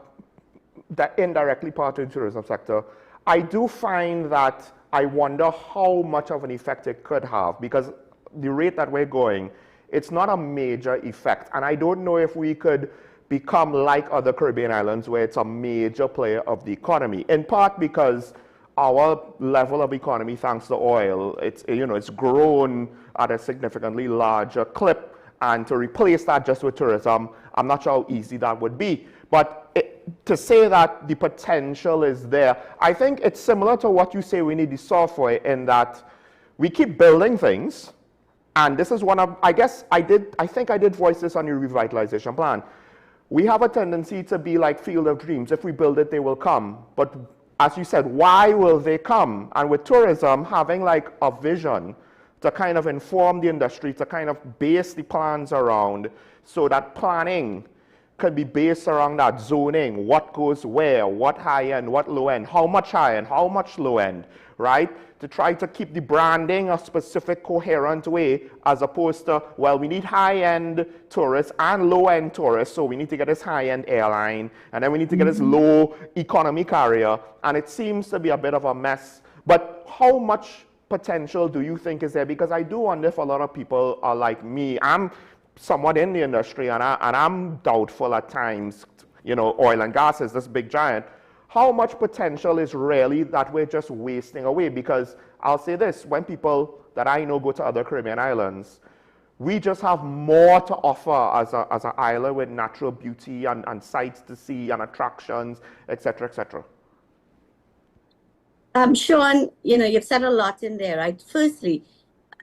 that indirectly part of the tourism sector, I do find that I wonder how much of an effect it could have, because the rate that we're going, it's not a major effect. And I don't know if we could become like other Caribbean islands where it's a major player of the economy, in part because our level of economy, thanks to oil, it's grown at a significantly larger clip, and to replace that just with tourism, I'm not sure how easy that would be. But to say that the potential is there, I think it's similar to what you say we need the software, in that we keep building things, and this is one of, I think I did voice this on your revitalization plan. We have a tendency to be like Field of Dreams. If we build it, they will come. But as you said, why will they come? And with tourism, having like a vision to kind of inform the industry, to kind of base the plans around, so that planning could be based around that zoning, what goes where, what high end, what low end, how much high end, how much low end, right? To try to keep the branding a specific coherent way, as opposed to, well, we need high end tourists and low end tourists, so we need to get this high end airline, and then we need to get this low economy carrier, and it seems to be a bit of a mess. But how much potential do you think is there? Because I do wonder if a lot of people are like me. I'm somewhat in the industry, and I'm doubtful at times. Oil and gas is this big giant. How much potential is really that we're just wasting away? Because I'll say this, when people that I know go to other Caribbean islands, we just have more to offer as an island with natural beauty and sights to see and attractions, etc., etc. Sean, you know, you've said a lot in there, right? Firstly,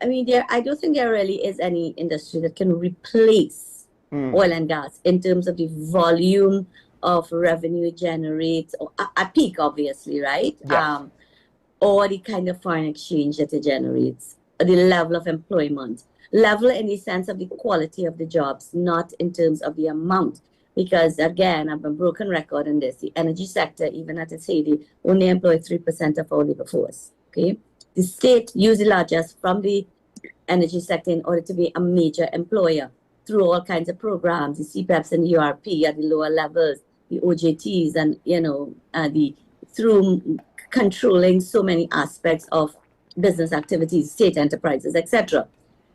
I mean, I don't think there really is any industry that can replace oil and gas in terms of the volume of revenue it generates, or at peak, obviously, right? Yes. Or the kind of foreign exchange that it generates, the level of employment, level in the sense of the quality of the jobs, not in terms of the amount. Because again, I've been broken record in this. The energy sector, even at its heyday, only employs 3% of our labor force. Okay, the state uses largest from the energy sector in order to be a major employer through all kinds of programs, the CPEPs and the URP at the lower levels, the OJTs, and through controlling so many aspects of business activities, state enterprises, etc.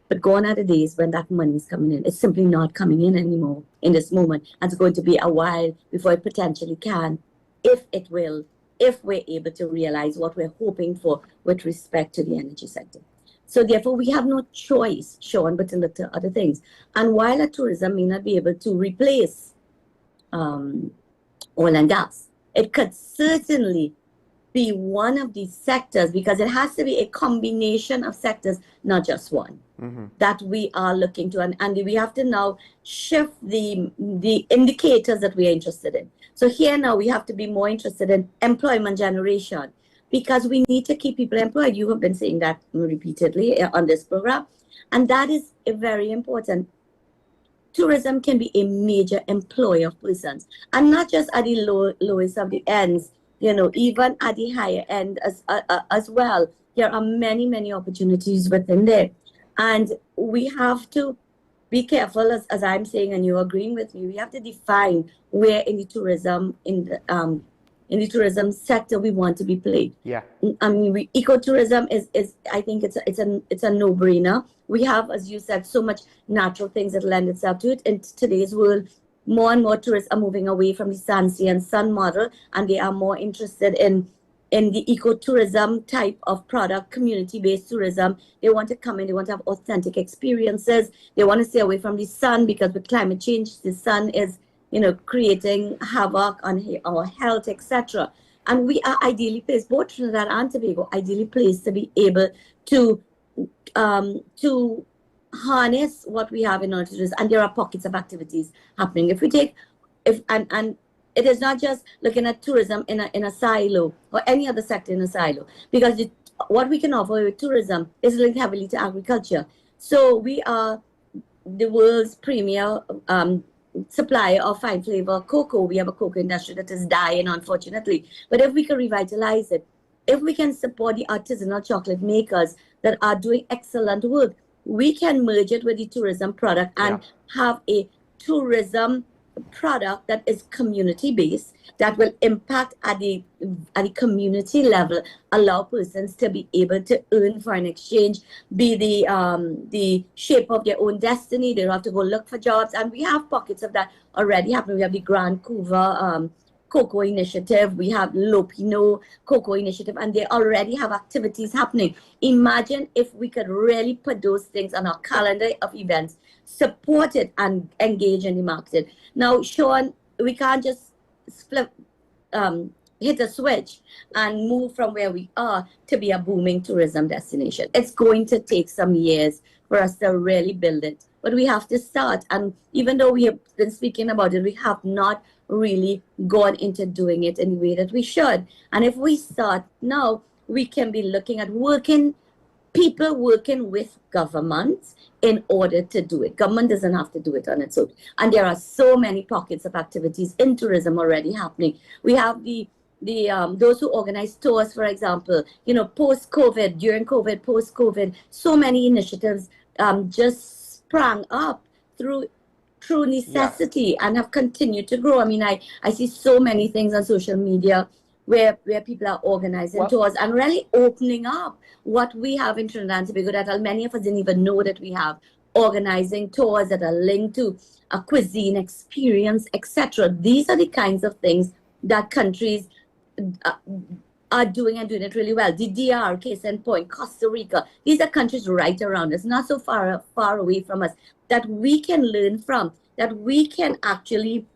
But gone are the days when that money is coming in. It's simply not coming in anymore in this moment. And it's going to be a while before it potentially can, if it will, if we're able to realize what we're hoping for with respect to the energy sector. So therefore, we have no choice, Sean, but to look to other things. And while tourism may not be able to replace oil and gas, it could certainly be one of these sectors, because it has to be a combination of sectors, not just one, that we are looking to. And we have to now shift the indicators that we are interested in. So here now we have to be more interested in employment generation, because we need to keep people employed. You have been saying that repeatedly on this program, and that is very important. Tourism can be a major employer of persons, and not just at the lowest of the ends, you know, even at the higher end as well. There are many opportunities within there, and we have to be careful, as I'm saying, and you're agreeing with me. We have to define where in the tourism sector we want to be played. Yeah. I mean, ecotourism is I think it's a no-brainer. We have, as you said, so much natural things that lend itself to it. In today's world, more and more tourists are moving away from the sun, sea, and sun model, and they are more interested in the ecotourism type of product, community-based tourism. They want to come in, they want to have authentic experiences. They want to stay away from the sun, because with climate change, the sun is, you know, creating havoc on our health, etc. And we are ideally placed, both Trinidad and Tobago, ideally placed to be able to harness what we have in order to do this. And there are pockets of activities happening. And it is not just looking at tourism in a silo, or any other sector in a silo, because what we can offer with tourism is linked heavily to agriculture. So we are the world's premier supplier of fine flavor cocoa. We have a cocoa industry that is dying, unfortunately. But if we can revitalize it, if we can support the artisanal chocolate makers that are doing excellent work, we can merge it with the tourism product and have a tourism product that is community-based, that will impact at the community level, allow persons to be able to earn foreign exchange, be the shape of their own destiny. They don't have to go look for jobs, and we have pockets of that already happening. We have the Grand Couva Cocoa Initiative, we have Lopino Cocoa Initiative, and they already have activities happening. Imagine if we could really put those things on our calendar of events, support it, and engage in the market. Now, Sean, we can't just hit a switch and move from where we are to be a booming tourism destination. It's going to take some years for us to really build it, but we have to start. And even though we have been speaking about it, we have not really gone into doing it in the way that we should. And if we start now, we can be looking at people working with governments in order to do it. Government doesn't have to do it on its own. And there are so many pockets of activities in tourism already happening. We have those who organize tours, for example, you know, post-COVID, during COVID, post-COVID, so many initiatives just sprang up through necessity and have continued to grow. I mean, I see so many things on social media where people are organizing tours and really opening up what we have in Trinidad and Tobago that many of us didn't even know that we have, organizing tours that are linked to a cuisine experience, etc. These are the kinds of things that countries are doing it really well. The DR, case in point, Costa Rica, these are countries right around us, not so far away from us, that we can learn from, that we can actually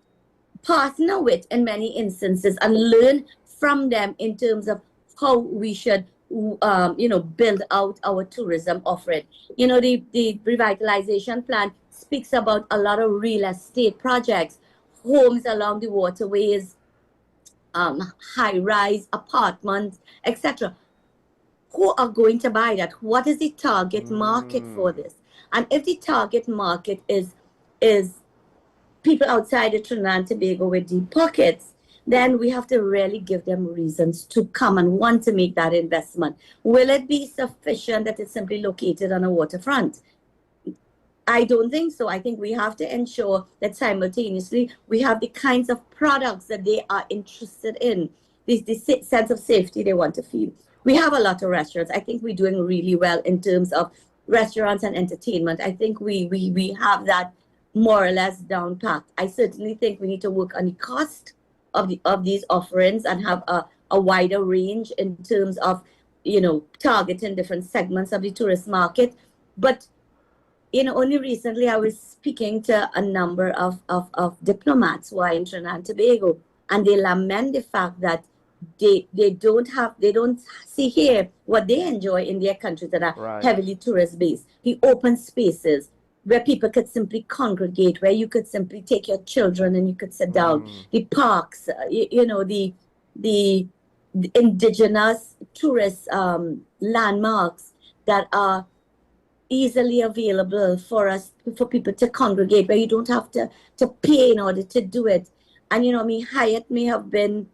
partner with in many instances and learn from them in terms of how we should build out our tourism offering. The revitalization plan speaks about a lot of real estate projects, homes along the waterways, high-rise apartments, etc. Who are going to buy that? What is the target market for this? And if the target market is people outside of Trinidad and Tobago with deep pockets, then we have to really give them reasons to come and want to make that investment. Will it be sufficient that it's simply located on a waterfront? I don't think so. I think we have to ensure that simultaneously we have the kinds of products that they are interested in, the sense of safety they want to feel. We have a lot of restaurants. I think we're doing really well in terms of restaurants and entertainment. I think we have that more or less down pat. I certainly think we need to work on the cost of these offerings and have a wider range in terms of targeting different segments of the tourist market. But only recently I was speaking to a number of diplomats who are in Trinidad and Tobago, and they lament the fact that they don't see here what they enjoy in their countries that are heavily tourist based. The open spaces where people could simply congregate, where you could simply take your children and you could sit down. The parks, the indigenous tourist landmarks that are easily available for people to congregate, where you don't have to pay in order to do it. And Hyatt may have been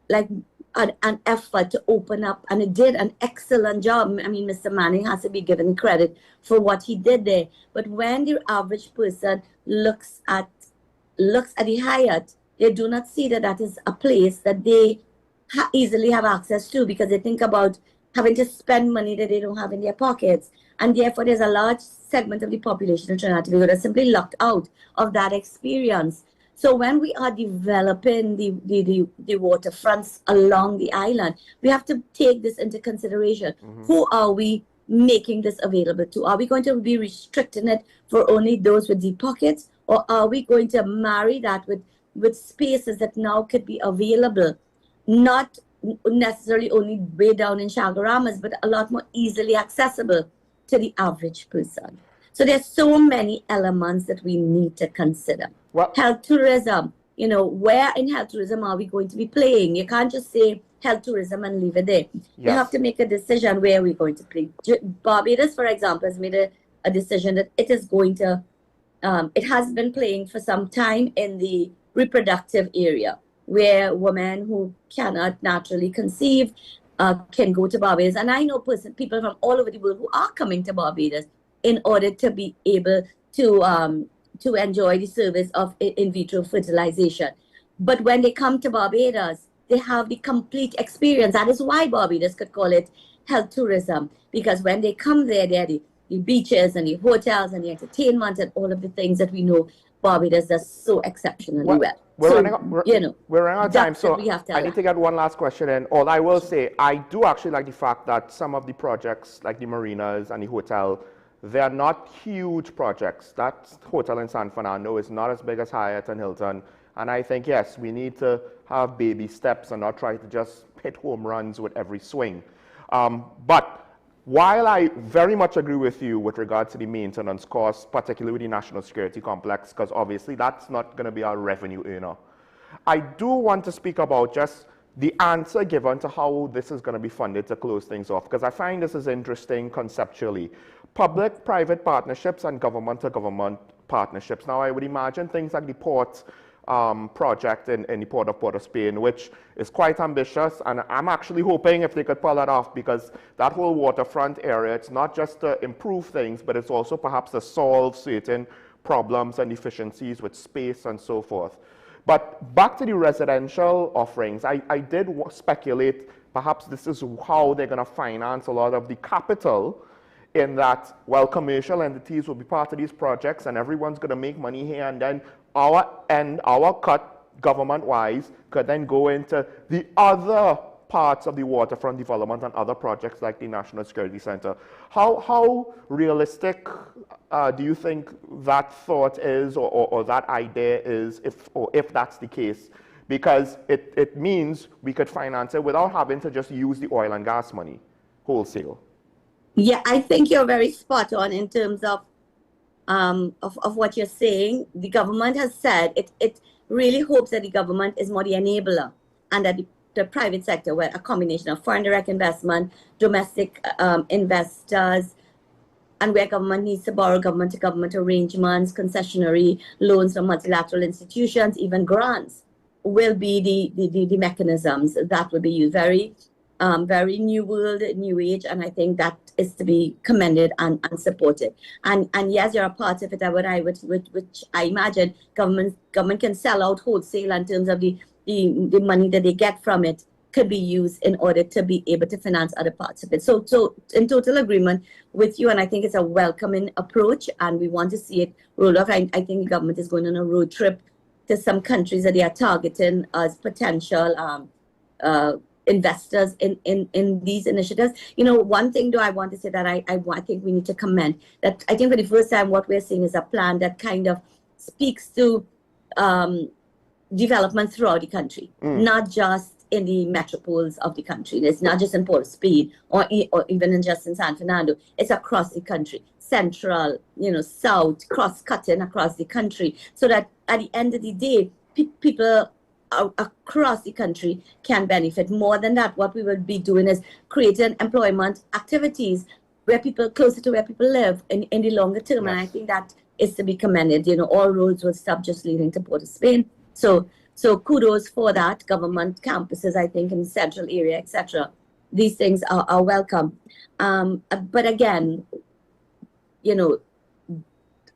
like an effort to open up, and it did an excellent job. I mean, Mr. Manning has to be given credit for what he did there. But when the average person looks at the Hyatt, they do not see that is a place that they easily have access to, because they think about having to spend money that they don't have in their pockets. And therefore, there's a large segment of the population in Trinidad and Tobago that's simply locked out of that experience. So when we are developing the waterfronts along the island, we have to take this into consideration. Who are we making this available to? Are we going to be restricting it for only those with deep pockets? Or are we going to marry that with spaces that now could be available, not necessarily only way down in Shagaramas, but a lot more easily accessible to the average person? So there's so many elements that we need to consider. Well, health tourism, where in health tourism are we going to be playing? You can't just say health tourism and leave it there. Yes. You have to make a decision where we're going to play. Barbados, for example, has made a decision that it is going to, it has been playing for some time in the reproductive area, where women who cannot naturally conceive can go to Barbados. And I know people from all over the world who are coming to Barbados in order to be able to enjoy the service of in vitro fertilization. But when they come to Barbados, they have the complete experience. That is why Barbados could call it health tourism, because when they come there, they are the beaches and the hotels and the entertainment and all of the things that we know Barbados does so exceptionally well. We're running out of time, so I need to get one last question in. All I will say, I do actually like the fact that some of the projects, like the marinas and the hotel, they are not huge projects. That hotel in San Fernando is not as big as Hyatt and Hilton. And I think, yes, we need to have baby steps and not try to just hit home runs with every swing. But while I very much agree with you with regard to the maintenance costs, particularly with the national security complex, because obviously that's not going to be our revenue earner, I do want to speak about just the answer given to how this is going to be funded to close things off, because I find this is interesting conceptually. Public-private partnerships and government-to-government partnerships. Now, I would imagine things like the port project in the Port of Spain, which is quite ambitious, and I'm actually hoping if they could pull that off, because that whole waterfront area, it's not just to improve things, but it's also perhaps to solve certain problems and deficiencies with space and so forth. But back to the residential offerings, I did speculate perhaps this is how they're going to finance a lot of the capital, in that, well, commercial entities will be part of these projects and everyone's going to make money here, and then our cut, government-wise, could then go into the other parts of the waterfront development and other projects like the National Security Center. How realistic do you think that thought is, or that idea is, if that's the case? Because it means we could finance it without having to just use the oil and gas money wholesale. Yeah, I think you're very spot on in terms of what you're saying. The government has said it really hopes that the government is more the enabler, and that the private sector, where a combination of foreign direct investment, domestic investors, and where government needs to borrow, government-to-government arrangements, concessionary loans from multilateral institutions, even grants, will be the mechanisms that will be used. Very new world, new age, and I think that is to be commended and supported. And yes, there are parts of it which I imagine government can sell out wholesale in terms of the money that they get from it could be used in order to be able to finance other parts of it. So in total agreement with you, and I think it's a welcoming approach, and we want to see it roll off. I think the government is going on a road trip to some countries that they are targeting as potential investors in these initiatives. You know, one thing though I want to say that I think we need to commend, that I think for the first time what we're seeing is a plan that kind of speaks to development throughout the country, not just in the metropoles of the country. It's not just in Port of Spain or even in San Fernando. It's across the country, central, south, cross-cutting across the country, so that at the end of the day, people across the country can benefit. More than that, what we will be doing is creating employment activities where people, closer to where people live in the longer term. Yes. And I think that is to be commended. All roads will stop just leading to Port of Spain. So kudos for that. Government campuses, I think, in the central area, etc. These things are welcome. But again,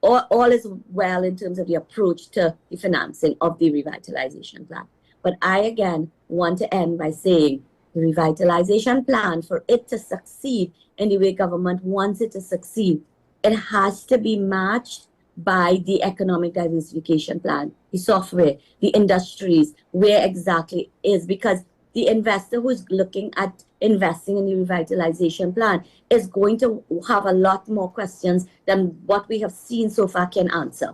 all is well in terms of the approach to the financing of the revitalization plan. But I, again, want to end by saying the revitalization plan, for it to succeed in the way government wants it to succeed, it has to be matched by the economic diversification plan, the software, the industries, where exactly is, because the investor who's looking at investing in the revitalization plan is going to have a lot more questions than what we have seen so far can answer,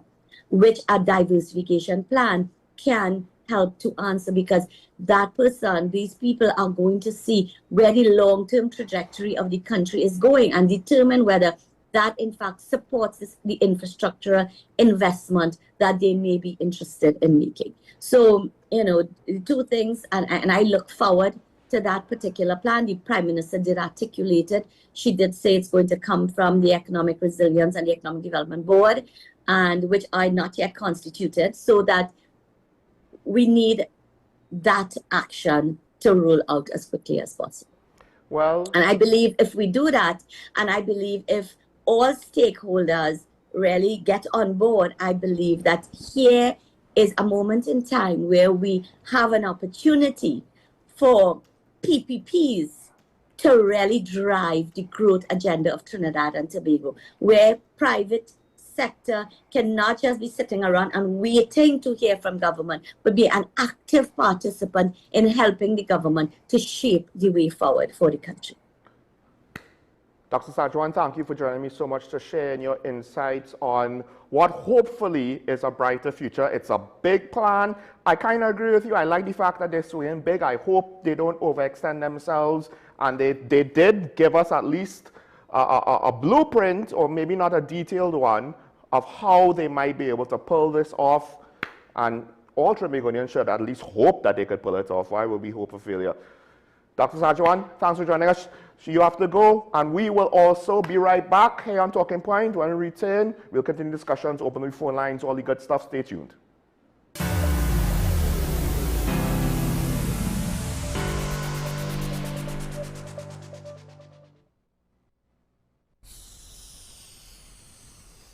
which a diversification plan can help to answer, because that person, these people are going to see where the long-term trajectory of the country is going and determine whether that in fact supports the infrastructural investment that they may be interested in making. So, two things, and I look forward to that particular plan. The Prime Minister did articulate it. She did say it's going to come from the Economic Resilience and the Economic Development Board, and which are not yet constituted, so that we need that action to roll out as quickly as possible. Well, and I believe if we do that, and I believe if all stakeholders really get on board, I believe that here is a moment in time where we have an opportunity for PPPs to really drive the growth agenda of Trinidad and Tobago, where private sector cannot just be sitting around and waiting to hear from government, but be an active participant in helping the government to shape the way forward for the country. Dr. Sajuan, thank you for joining me so much to share your insights on what hopefully is a brighter future. It's a big plan. I kind of agree with you. I like the fact that they're swinging big. I hope they don't overextend themselves. And they did give us at least a blueprint, or maybe not a detailed one, of how they might be able to pull this off. And all Trinbagonians should at least hope that they could pull it off. Why would we hope for failure? Dr. Sajuan, thanks for joining us. You have to go, and we will also be right back here on Talking Point. When we return, we'll continue discussions, open the phone lines, all the good stuff. Stay tuned.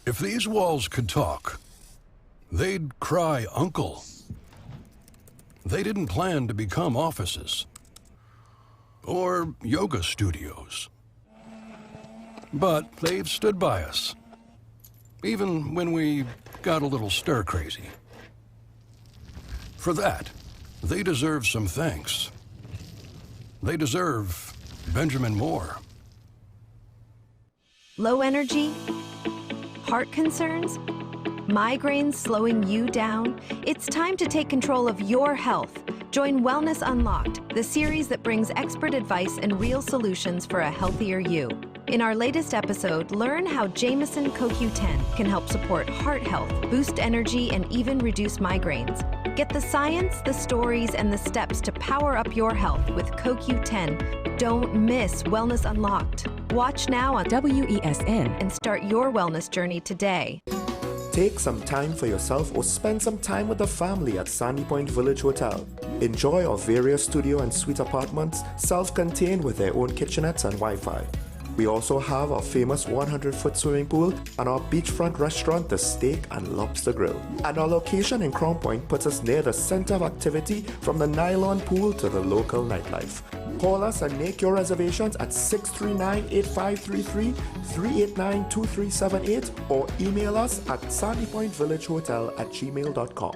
If these walls could talk, they'd cry uncle. They didn't plan to become offices or yoga studios, but they've stood by us, even when we got a little stir-crazy. For that, they deserve some thanks. They deserve Benjamin Moore. Low energy? Heart concerns? Migraines slowing you down? It's time to take control of your health. Join Wellness Unlocked, the series that brings expert advice and real solutions for a healthier you. In our latest episode, learn how Jameson CoQ10 can help support heart health, boost energy, and even reduce migraines. Get the science, the stories, and the steps to power up your health with CoQ10. Don't miss Wellness Unlocked. Watch now on WESN and start your wellness journey today. Take some time for yourself or spend some time with the family at Sandy Point Village Hotel. Enjoy our various studio and suite apartments, self-contained with their own kitchenettes and Wi-Fi. We also have our famous 100-foot swimming pool and our beachfront restaurant, the Steak and Lobster Grill. And our location in Crown Point puts us near the center of activity from the nylon pool to the local nightlife. Call us and make your reservations at 639-8533, 389-2378 or email us at sandypointvillagehotel@gmail.com.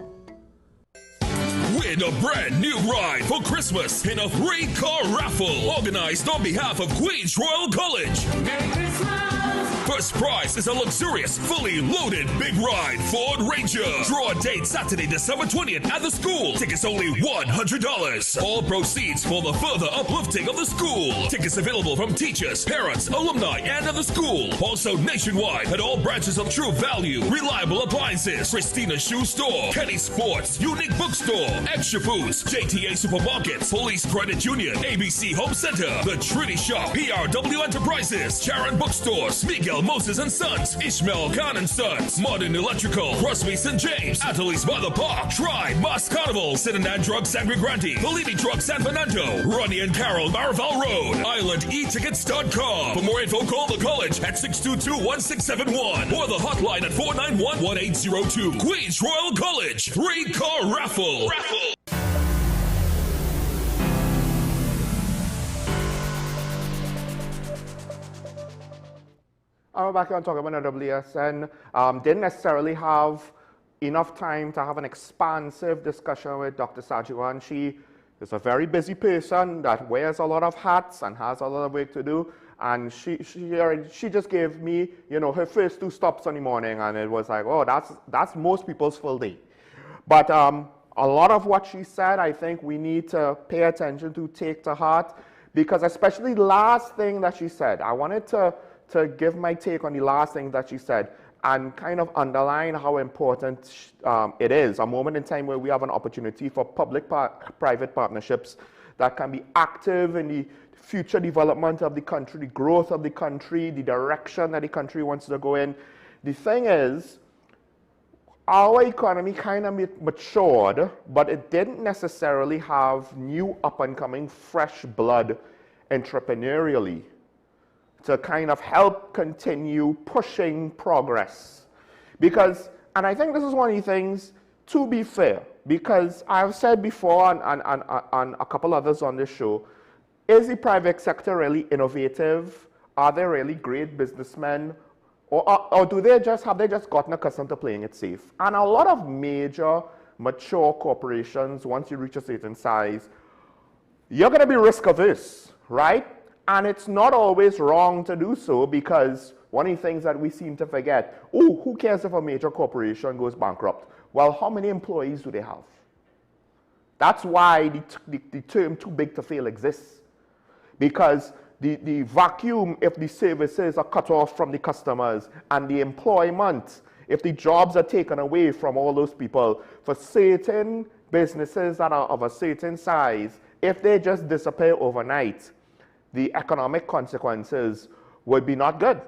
Win a brand new ride for Christmas in a 3-car raffle organized on behalf of Queens Royal College. Merry Christmas! First prize is a luxurious, fully loaded big ride Ford Ranger. Draw a date Saturday, December 20th at the school. Tickets only $100. All proceeds for the further uplifting of the school. Tickets available from teachers, parents, alumni, and of the school. Also nationwide at all branches of True Value, Reliable Appliances, Christina Shoe Store, Kenny Sports, Unique Bookstore, Extra Foods, JTA Supermarkets, Police Credit Union, ABC Home Center, The Trinity Shop, PRW Enterprises, Sharon Bookstores, Miguel Moses and Sons, Ishmael Khan and Sons, Modern Electrical, Crosby St. James, Attorleys by the Park, Tribe, Mass Carnival, Cinnamon Drug Sangre Grande, Bellini Drug San Fernando, Ronnie and Carol Maraval Road, IslandEtickets.com. For more info, call the college at 622-1671 or the hotline at 491-1802. Queens Royal College, 3-car raffle. I'm back on talking about WSN. Didn't necessarily have enough time to have an expansive discussion with Dr. Sajuan. She is a very busy person that wears a lot of hats and has a lot of work to do. And she just gave me, her first 2 stops on the morning, and it was like, oh, that's most people's full day. But a lot of what she said, I think we need to pay attention to, take to heart, because especially the last thing that she said, I wanted to give my take on the last thing that she said and kind of underline how important it is, a moment in time where we have an opportunity for public-private partnerships that can be active in the future development of the country, the growth of the country, the direction that the country wants to go in. The thing is, our economy kind of matured, but it didn't necessarily have new up-and-coming fresh blood entrepreneurially to kind of help continue pushing progress. Because, and I think this is one of the things, to be fair, because I've said before and a couple others on this show, is the private sector really innovative? Are they really great businessmen? Or have they just gotten accustomed to playing it safe? And a lot of major, mature corporations, once you reach a certain size, you're going to be risk averse, right? And it's not always wrong to do so, because one of the things that we seem to forget, who cares if a major corporation goes bankrupt? Well, how many employees do they have? That's why the term too big to fail exists. Because the vacuum, if the services are cut off from the customers, and the employment, if the jobs are taken away from all those people, for certain businesses that are of a certain size, if they just disappear overnight, the economic consequences would be not good.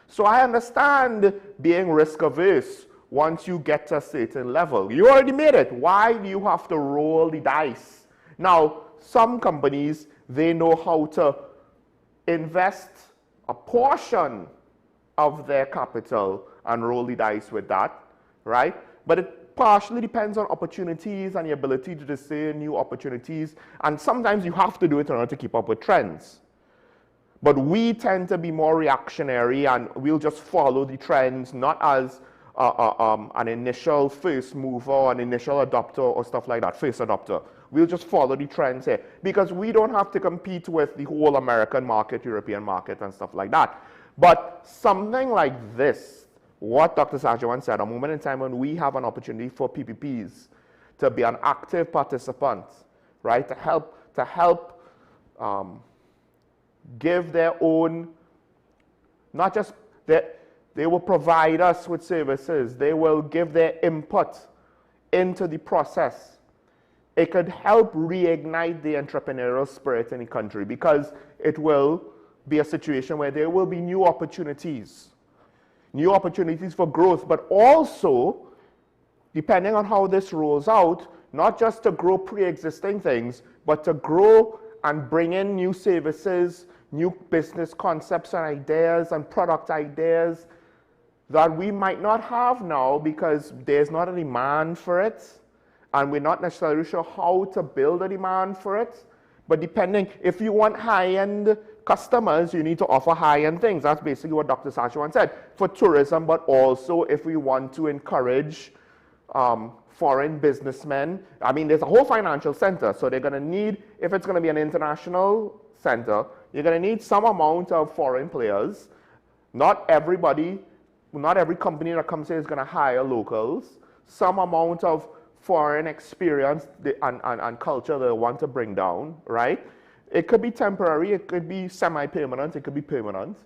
So I understand being risk averse once you get to a certain level. You already made it. Why do you have to roll the dice? Now, some companies, they know how to invest a portion of their capital and roll the dice with that, right? But it partially depends on opportunities and the ability to discern new opportunities. And sometimes you have to do it in order to keep up with trends. But we tend to be more reactionary, and we'll just follow the trends, not as an initial first mover, an initial adopter or stuff like that, first adopter. We'll just follow the trends here because we don't have to compete with the whole American market, European market, and stuff like that. But something like this, what Dr. Sajawan said, a moment in time when we have an opportunity for PPPs to be an active participant, right, to help give their own, not just that they will provide us with services, they will give their input into the process. It could help reignite the entrepreneurial spirit in the country because it will be a situation where there will be new opportunities for growth, but also, depending on how this rolls out, not just to grow pre-existing things, but to grow and bring in new services, new business concepts and ideas and product ideas that we might not have now because there's not a demand for it, and we're not necessarily sure how to build a demand for it. But depending, if you want high-end customers, you need to offer high-end things. That's basically what Dr. Sajawan said for tourism, but also if we want to encourage foreign businessmen. I mean, there's a whole financial center, so they're going to need, if it's going to be an international center, you're going to need some amount of foreign players. Not everybody, not every company that comes here is going to hire locals. Some amount of foreign experience and culture they want to bring down, right? It could be temporary, it could be semi-permanent, it could be permanent.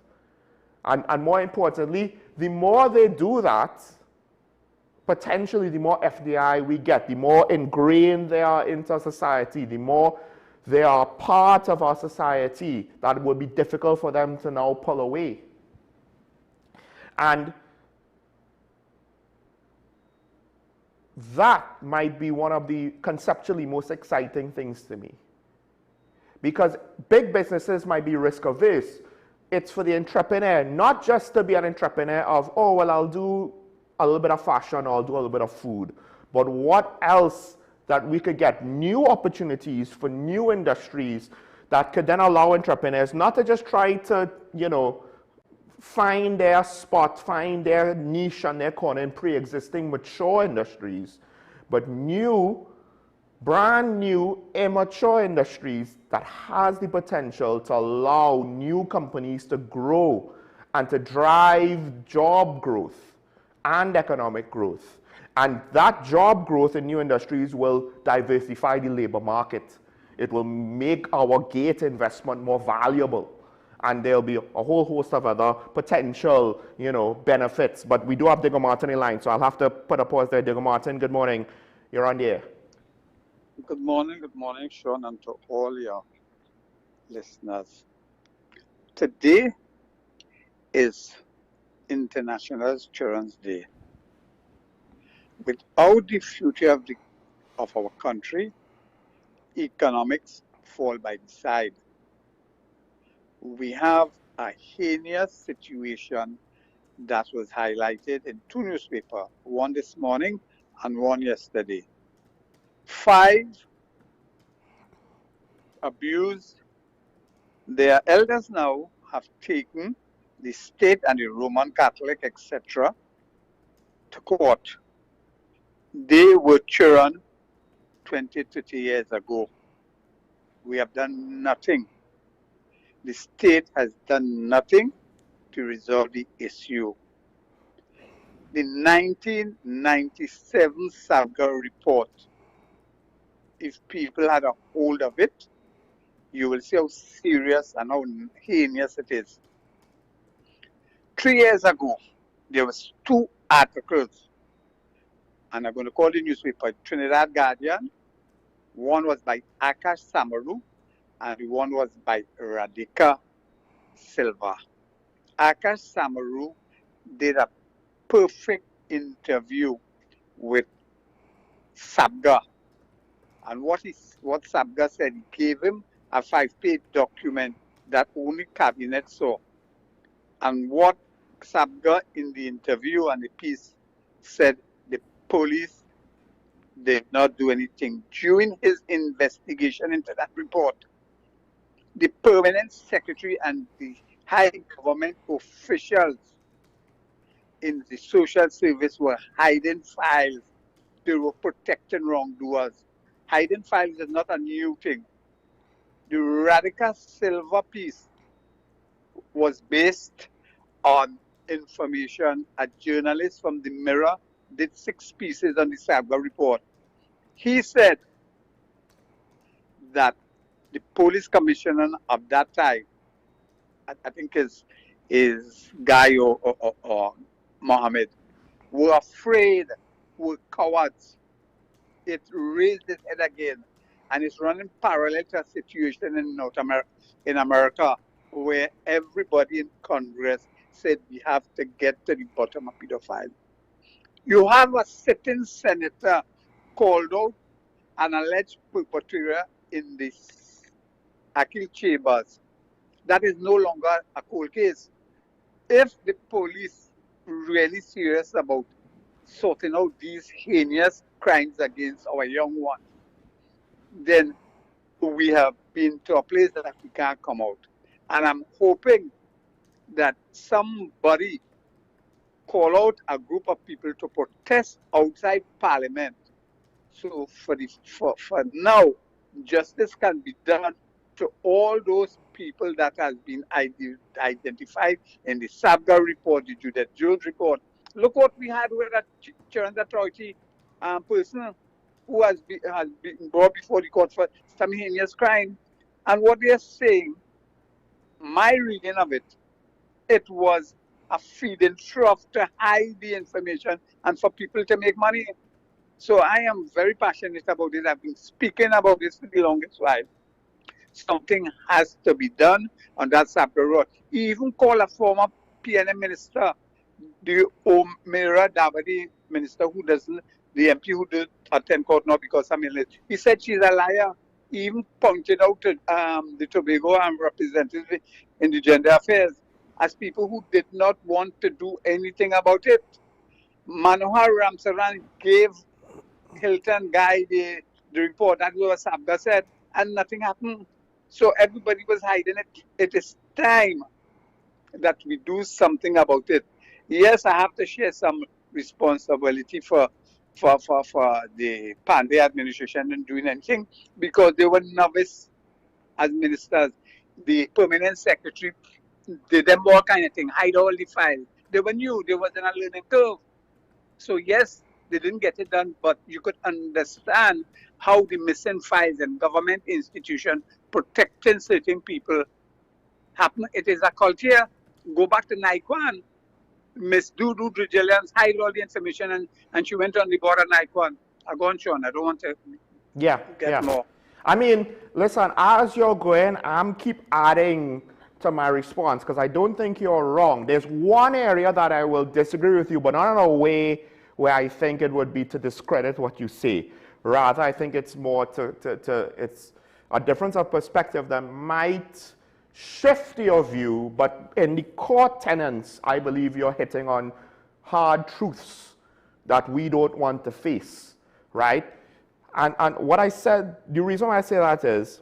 And more importantly, the more they do that, potentially the more FDI we get, the more ingrained they are into society, the more they are part of our society, that it would be difficult for them to now pull away. And that might be one of the conceptually most exciting things to me. Because big businesses might be risk averse. It's for the entrepreneur, not just to be an entrepreneur of, oh, well, I'll do a little bit of fashion or I'll do a little bit of food. But what else that we could get? New opportunities for new industries that could then allow entrepreneurs not to just try to, you know, find their spot, find their niche and their corner in pre-existing mature industries, but new, brand new, immature industries that has the potential to allow new companies to grow and to drive job growth and economic growth. And that job growth in new industries will diversify the labor market. It will make our gate investment more valuable. And there'll be a whole host of other potential, you know, benefits. But we do have Digger Martin in line, so I'll have to put a pause there. Digger Martin, good morning. You're on the air. Good morning, Sean, and to all your listeners. Today is International Children's Day. Without the future of our country, economics fall by the side. We have a heinous situation that was highlighted in two newspapers, one this morning and one yesterday. 5 abused. Their elders now have taken the state and the Roman Catholic, etc., to court. They were children 20, 30 years ago. We have done nothing. The state has done nothing to resolve the issue. The 1997 SABGA report, if people had a hold of it, you will see how serious and how heinous it is. 3 years ago, there was 2 articles, and I'm going to call the newspaper Trinidad Guardian. One was by Akash Samaru, and one was by Radhika Silva. Akash Samaru did a perfect interview with SABGA. And what SABGA said, he gave him a 5-page document that only cabinet saw. And what SABGA in the interview and the piece said, the police did not do anything. During his investigation into that report, the permanent secretary and the high government officials in the social service were hiding files. They were protecting wrongdoers. hiding files is not a new thing. The Radical Silver piece was based on information. A journalist from the Mirror did 6 pieces on the Sabga report. He said that the police commissioner of that time, I think is Guy or Mohammed, were afraid, were cowards. It raised its head again, and it's running parallel to a situation in America, where everybody in Congress said we have to get to the bottom of pedophile. You have a sitting senator called out an alleged perpetrator in this Akil Chambers. That is no longer a cold case. If the police really serious about sorting out these heinous crimes against our young ones, then we have been to a place that we can't come out. And I'm hoping that somebody call out a group of people to protest outside Parliament. So for now, justice can be done to all those people that has been identified in the Sabga report, the Judith Jones report. Look what we had with that Children's Authority person who has been brought before the court for some heinous crime. And what they are saying, my reading of it, it was a feeding trough to hide the information and for people to make money. So I am very passionate about this. I've been speaking about this for the longest while. Something has to be done on that Sabga road. He even called a former PNM minister, the Omira Davadi minister who doesn't, the MP who did attend court now because I'm in it. He said she's a liar. He even pointed out to the Tobago and representatives in the gender affairs as people who did not want to do anything about it. Manohar Ramsaran gave Hilton Guy the report that was Sabga said, and nothing happened. So everybody was hiding it. It is time that we do something about it. Yes, I have to share some responsibility for the Pandey administration in doing anything because they were novice as ministers. The permanent secretary did them all kind of thing, hide all the files. They were new, they was in a learning curve. So yes, they didn't get it done, but you could understand how the missing files and government institutions protecting certain people happen. It is a culture. Go back to Naikwan. Miss Dudu Drigillians hide all the information and she went on the board of Naikwan. I go on, Sean. I don't want to get more. I mean, listen, as you're going, I'm keep adding to my response because I don't think you're wrong. There's one area that I will disagree with you, but not in a way where I think it would be to discredit what you say. Rather, I think it's more it's a difference of perspective that might shift your view, but in the core tenets, I believe you're hitting on hard truths that we don't want to face, right? And what I said, the reason why I say that is,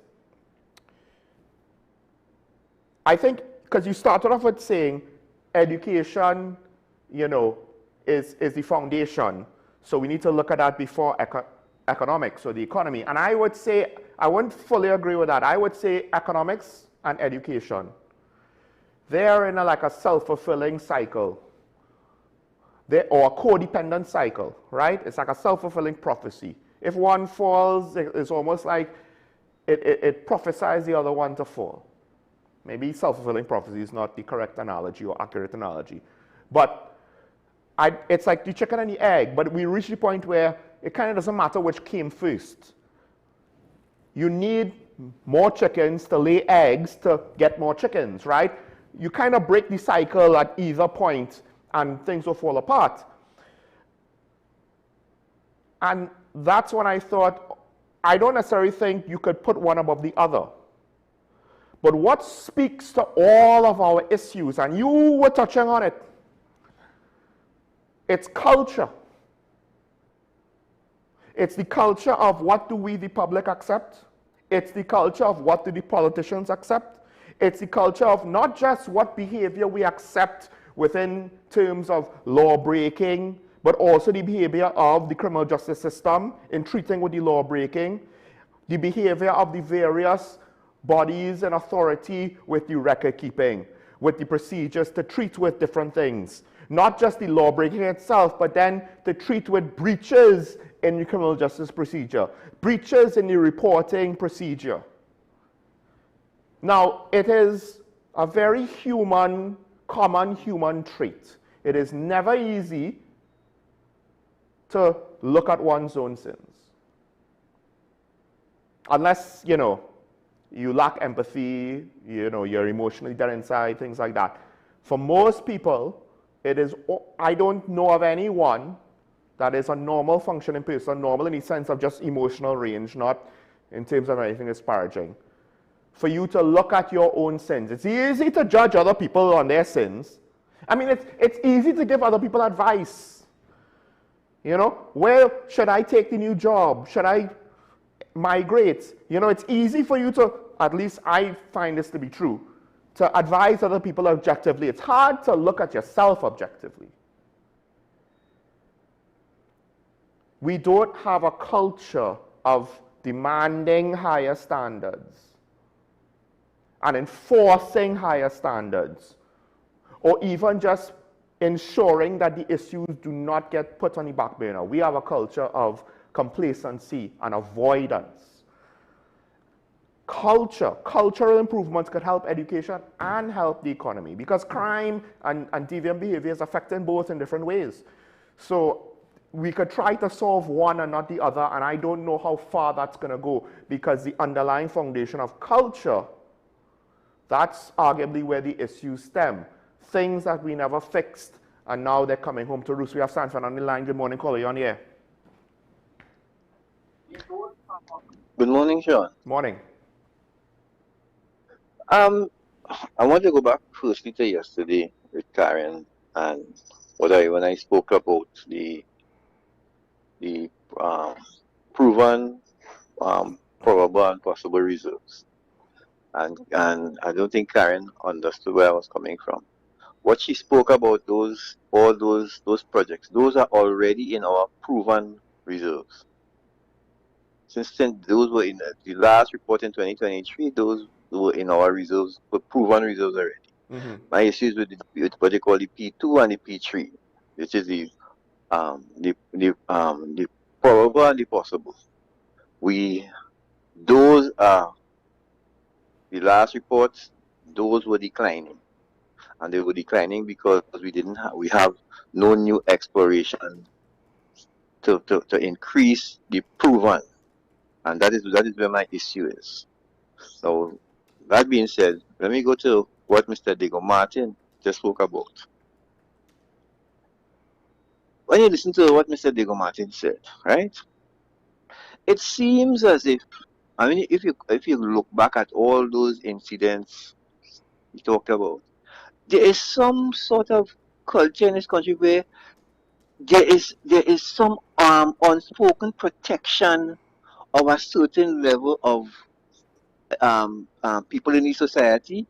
I think, because you started off with saying education, you know, is the foundation. So we need to look at that before economics or the economy. And I would say, I wouldn't fully agree with that. I would say economics and education, they're in like a self-fulfilling cycle. Or a codependent cycle, right? It's like a self-fulfilling prophecy. If one falls, it's almost like it prophesies the other one to fall. Maybe self-fulfilling prophecy is not the correct analogy or accurate analogy. But it's like the chicken and the egg, but we reach the point where it kind of doesn't matter which came first. You need more chickens to lay eggs to get more chickens, right? You kind of break the cycle at either point and things will fall apart. And that's when I thought, I don't necessarily think you could put one above the other. But what speaks to all of our issues, and you were touching on it, it's culture. It's the culture of what do we, the public, accept. It's the culture of what do the politicians accept. It's the culture of not just what behavior we accept within terms of law breaking, but also the behavior of the criminal justice system in treating with the law breaking. the behavior of the various bodies and authority with the record keeping, with the procedures to treat with different things. Not just the law breaking itself, but then to treat with breaches in the criminal justice procedure, breaches in the reporting procedure. Now, it is a very human, common human trait. It is never easy to look at one's own sins. Unless, you lack empathy, you're emotionally dead inside, things like that. For most people, I don't know of anyone that is a normal functioning person, normal in the sense of just emotional range, not in terms of anything disparaging. For you to look at your own sins. It's easy to judge other people on their sins. I mean, it's easy to give other people advice. Where should I take the new job? Should I migrate? It's easy for you to, at least I find this to be true, to advise other people objectively. It's hard to look at yourself objectively. We don't have a culture of demanding higher standards and enforcing higher standards, or even just ensuring that the issues do not get put on the back burner. We have a culture of complacency and avoidance. Cultural improvements could help education and help the economy, because crime and deviant behavior is affecting both in different ways. So we could try to solve one and not the other, and I don't know how far that's going to go, because the underlying foundation of culture, that's arguably where the issues stem. Things that we never fixed, and now they're coming home to roost. We have Sanford on the line. Good morning, caller. You're on the air. Good morning, Sean. Morning. I want to go back firstly to yesterday with Karen and when I spoke about the proven, probable and possible reserves. And I don't think Karen understood where I was coming from. What she spoke about, all those projects, those are already in our proven reserves. Since those were in the last report in 2023, those were in our reserves, but proven reserves already. Mm-hmm. My issue is with what they call the P2 and the P3, which is the probable and the possible. Those are the last reports. Those were declining, and they were declining because we have no new exploration to increase the proven, and that is where my issue is. So that being said, let me go to what Mr. Diego Martin just spoke about. When you listen to what Mr. Diego Martin said, right, it seems as if, I mean, if you look back at all those incidents he talked about, there is some sort of culture in this country where there is some unspoken protection of a certain level of people in the society,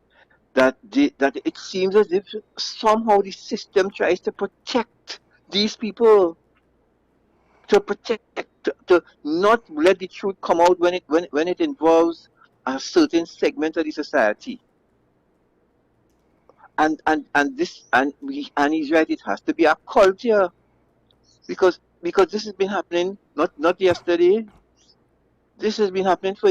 that it seems as if somehow the system tries to protect these people, to not let the truth come out when it involves a certain segment of the society. And he's right, it has to be a culture, because this has been happening not yesterday. This has been happening for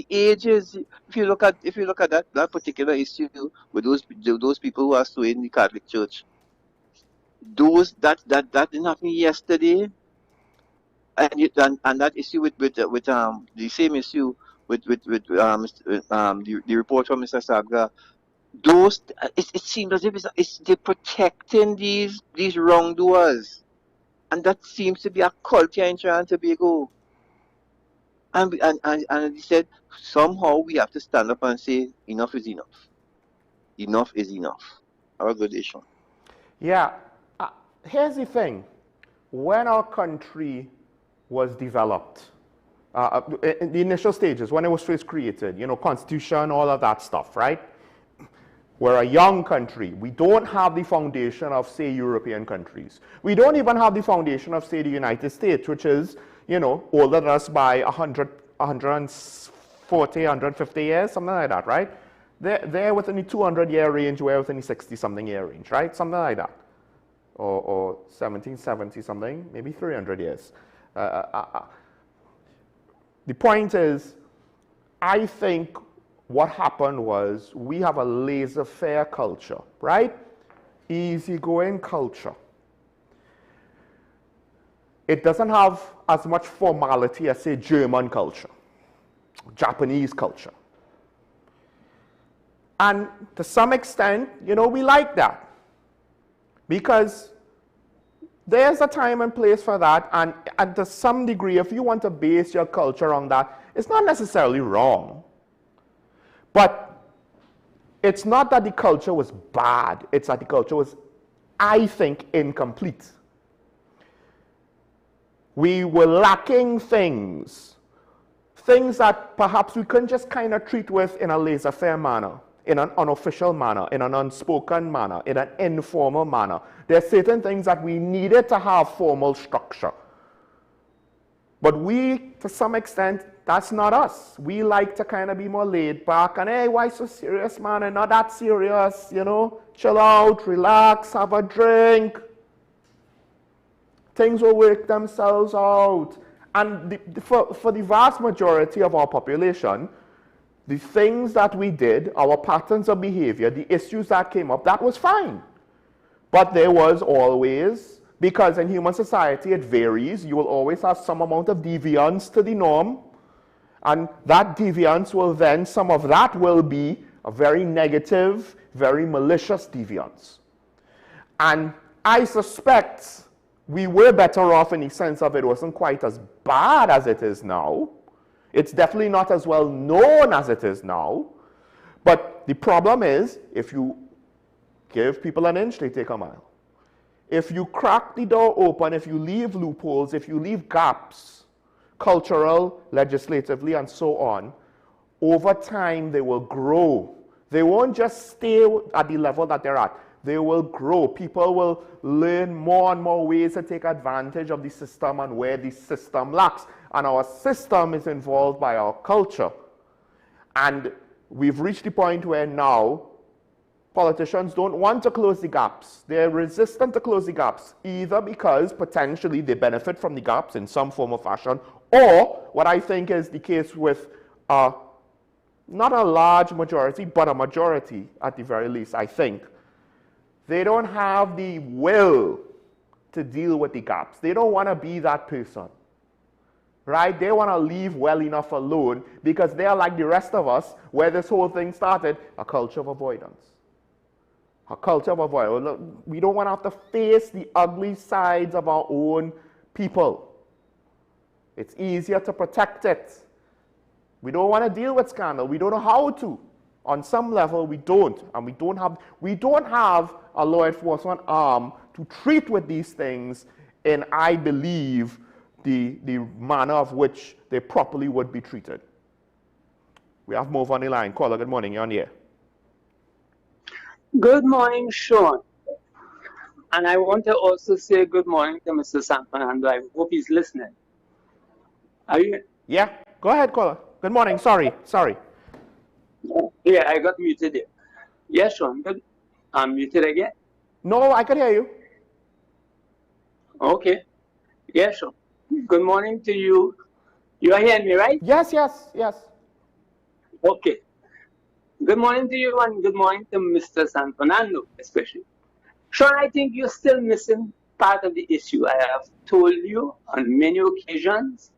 ages. If you look at that particular issue with those people who are suing the Catholic Church, that didn't happen yesterday, and that issue with the same issue with the report from Mr. Saga, it seems as if they're protecting these wrongdoers, and that seems to be a culture in Trinidad and Tobago. And he said, somehow we have to stand up and say, enough is enough. Enough is enough. Have a good day, Sean. Yeah. Here's the thing. When our country was developed, in the initial stages, when it was first created, constitution, all of that stuff, right? We're a young country. We don't have the foundation of, say, European countries. We don't even have the foundation of, say, the United States, which is, older than us by 140, 150 years, something like that, right? They're within the 200-year range, we're within the 60-something year range, right? Something like that. Or 1770 something, maybe 300 years. The point is, I think what happened was we have a laissez-faire culture, right? Easygoing culture. It doesn't have as much formality as, say, German culture, Japanese culture. And to some extent, you know, we like that. Because there's a time and place for that, and to some degree, if you want to base your culture on that, it's not necessarily wrong. But it's not that the culture was bad, it's that the culture was, I think, incomplete. We were lacking things that perhaps we couldn't just kind of treat with in a laissez-faire manner, in an unofficial manner, in an unspoken manner, in an informal manner. There are certain things that we needed to have formal structure. But we, to some extent, that's not us. We like to kind of be more laid back and, hey, why so serious, man? And not that serious, you know? Chill out, relax, have a drink. Things will work themselves out. And for the vast majority of our population, the things that we did, our patterns of behavior, the issues that came up, that was fine. But there was always, because in human society it varies, you will always have some amount of deviance to the norm. And that deviance will then, some of that will be a very negative, very malicious deviance. And I suspect we were better off in the sense of it wasn't quite as bad as it is now. It's definitely not as well known as it is now. But the problem is, if you give people an inch, they take a mile. If you crack the door open, if you leave loopholes, if you leave gaps, cultural, legislatively, and so on, over time they will grow. They won't just stay at the level that they're at. They will grow. People will learn more and more ways to take advantage of the system and where the system lacks. And our system is involved by our culture. And we've reached the point where now politicians don't want to close the gaps. They're resistant to close the gaps, either because potentially they benefit from the gaps in some form or fashion, or what I think is the case with not a large majority, but a majority at the very least, I think. They don't have the will to deal with the gaps. They don't want to be that person, right? They want to leave well enough alone because they are like the rest of us, where this whole thing started, a culture of avoidance. A culture of avoidance. We don't want to have to face the ugly sides of our own people. It's easier to protect it. We don't want to deal with scandal. We don't know how to. On some level, we don't. And we don't have a law enforcement arm to treat with these things in, I believe, the manner of which they properly would be treated. We have Move on the line. Caller, good morning. You're on the air. Good morning, Sean. And I want to also say good morning to Mr. San Fernando. I hope he's listening. Are you? Yeah, go ahead, caller. Good morning. Sorry. Yeah, I got muted there. Yes, Sean. I'm muted again? No, I can hear you. Okay. Yes, Sean. Good morning to you. You are hearing me, right? Yes. Okay. Good morning to you and good morning to Mr. San Fernando, especially. Sean, I think you're still missing part of the issue. I have told you on many occasions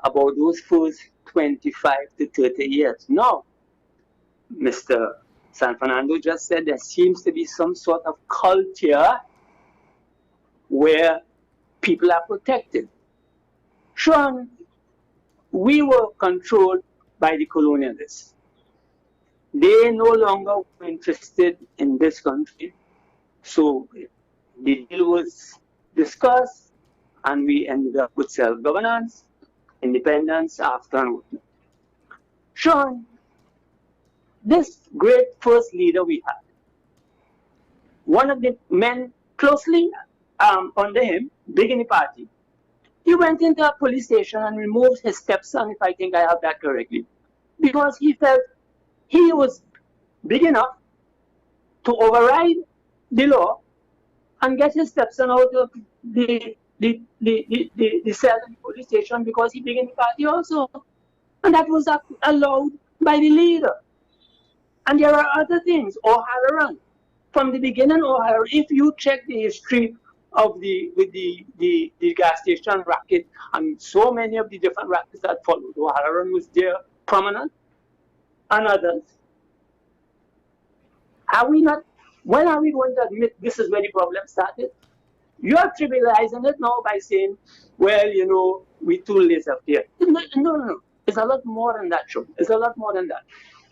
about those first 25 to 30 years. Now, Mr. San Fernando just said there seems to be some sort of culture where people are protected. Sean, we were controlled by the colonialists. They no longer were interested in this country. So the deal was discussed and we ended up with self-governance, independence after and whatnot. Sean, this great first leader we had, one of the men closely under him, big in the party, He went into a police station and removed his stepson, if I think I have that correctly, because he felt he was big enough to override the law and get his stepson out of the cell in the police station because he big in the party also. And that was allowed by the leader. And there are other things. O'Halloran, from the beginning, O'Halloran, if you check the history of the gas station racket and so many of the different rackets that followed, O'Halloran was there prominent, and others. Are we not? When are we going to admit this is where the problem started? You are trivializing it now by saying, well, you know, we too laissez-faire. No. It's a lot more than that, Sean. It's a lot more than that.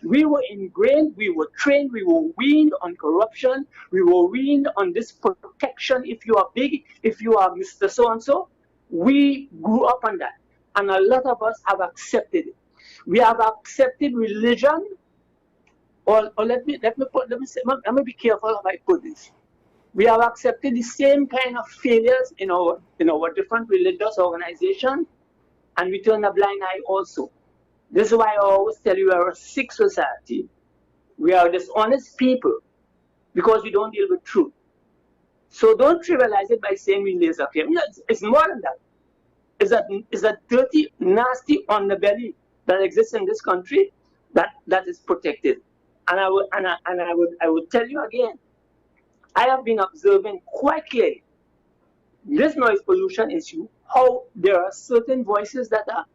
We were ingrained, we were trained, we were weaned on corruption, we were weaned on this protection. If you are big, if you are Mr. So-and-so, we grew up on that. And a lot of us have accepted it. We have accepted religion, or let me be careful how I put this. We have accepted the same kind of failures in our different religious organizations, and we turn a blind eye also. This is why I always tell you we are a sick society. We are dishonest people because we don't deal with truth. So don't trivialize it by saying we laissez-faire. It's more than that. It's a dirty, nasty underbelly that exists in this country that is protected. And I would tell you again, I have been observing quite clearly this noise pollution issue, how there are certain voices that are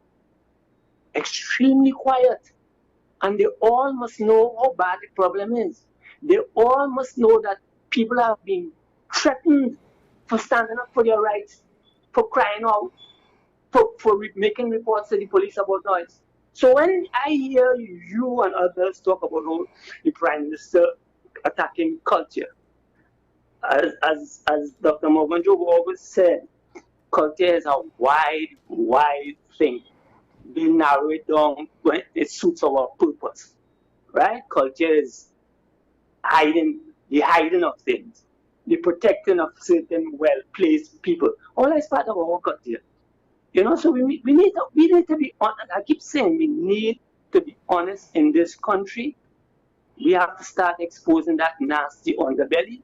extremely quiet, and they all must know how bad the problem is. They all must know that people are being threatened for standing up for their rights, for crying out, for making reports to the police about noise. So when I hear you and others talk about how the Prime Minister attacking culture, as Dr. Morgan Job always said, culture is a wide thing. We narrow it down when it suits our purpose, right? Culture is the hiding of things, the protecting of certain well-placed people. All is part of our culture. You know, so we need to be honest. I keep saying we need to be honest in this country. We have to start exposing that nasty underbelly,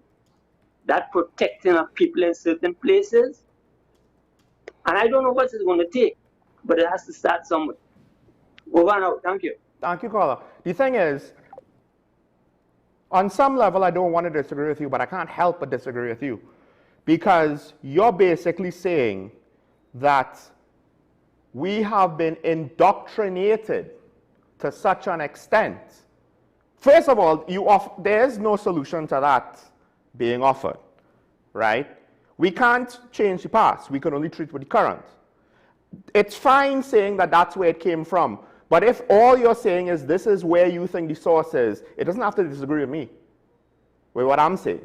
that protecting of people in certain places. And I don't know what it's going to take, but it has to start somewhere. Over now. Thank you. Thank you, caller. The thing is, on some level, I don't want to disagree with you, but I can't help but disagree with you. Because you're basically saying that we have been indoctrinated to such an extent. First of all, there's no solution to that being offered, right? We can't change the past. We can only treat with the current. It's fine saying that that's where it came from. But if all you're saying is this is where you think the source is, it doesn't have to disagree with me, with what I'm saying.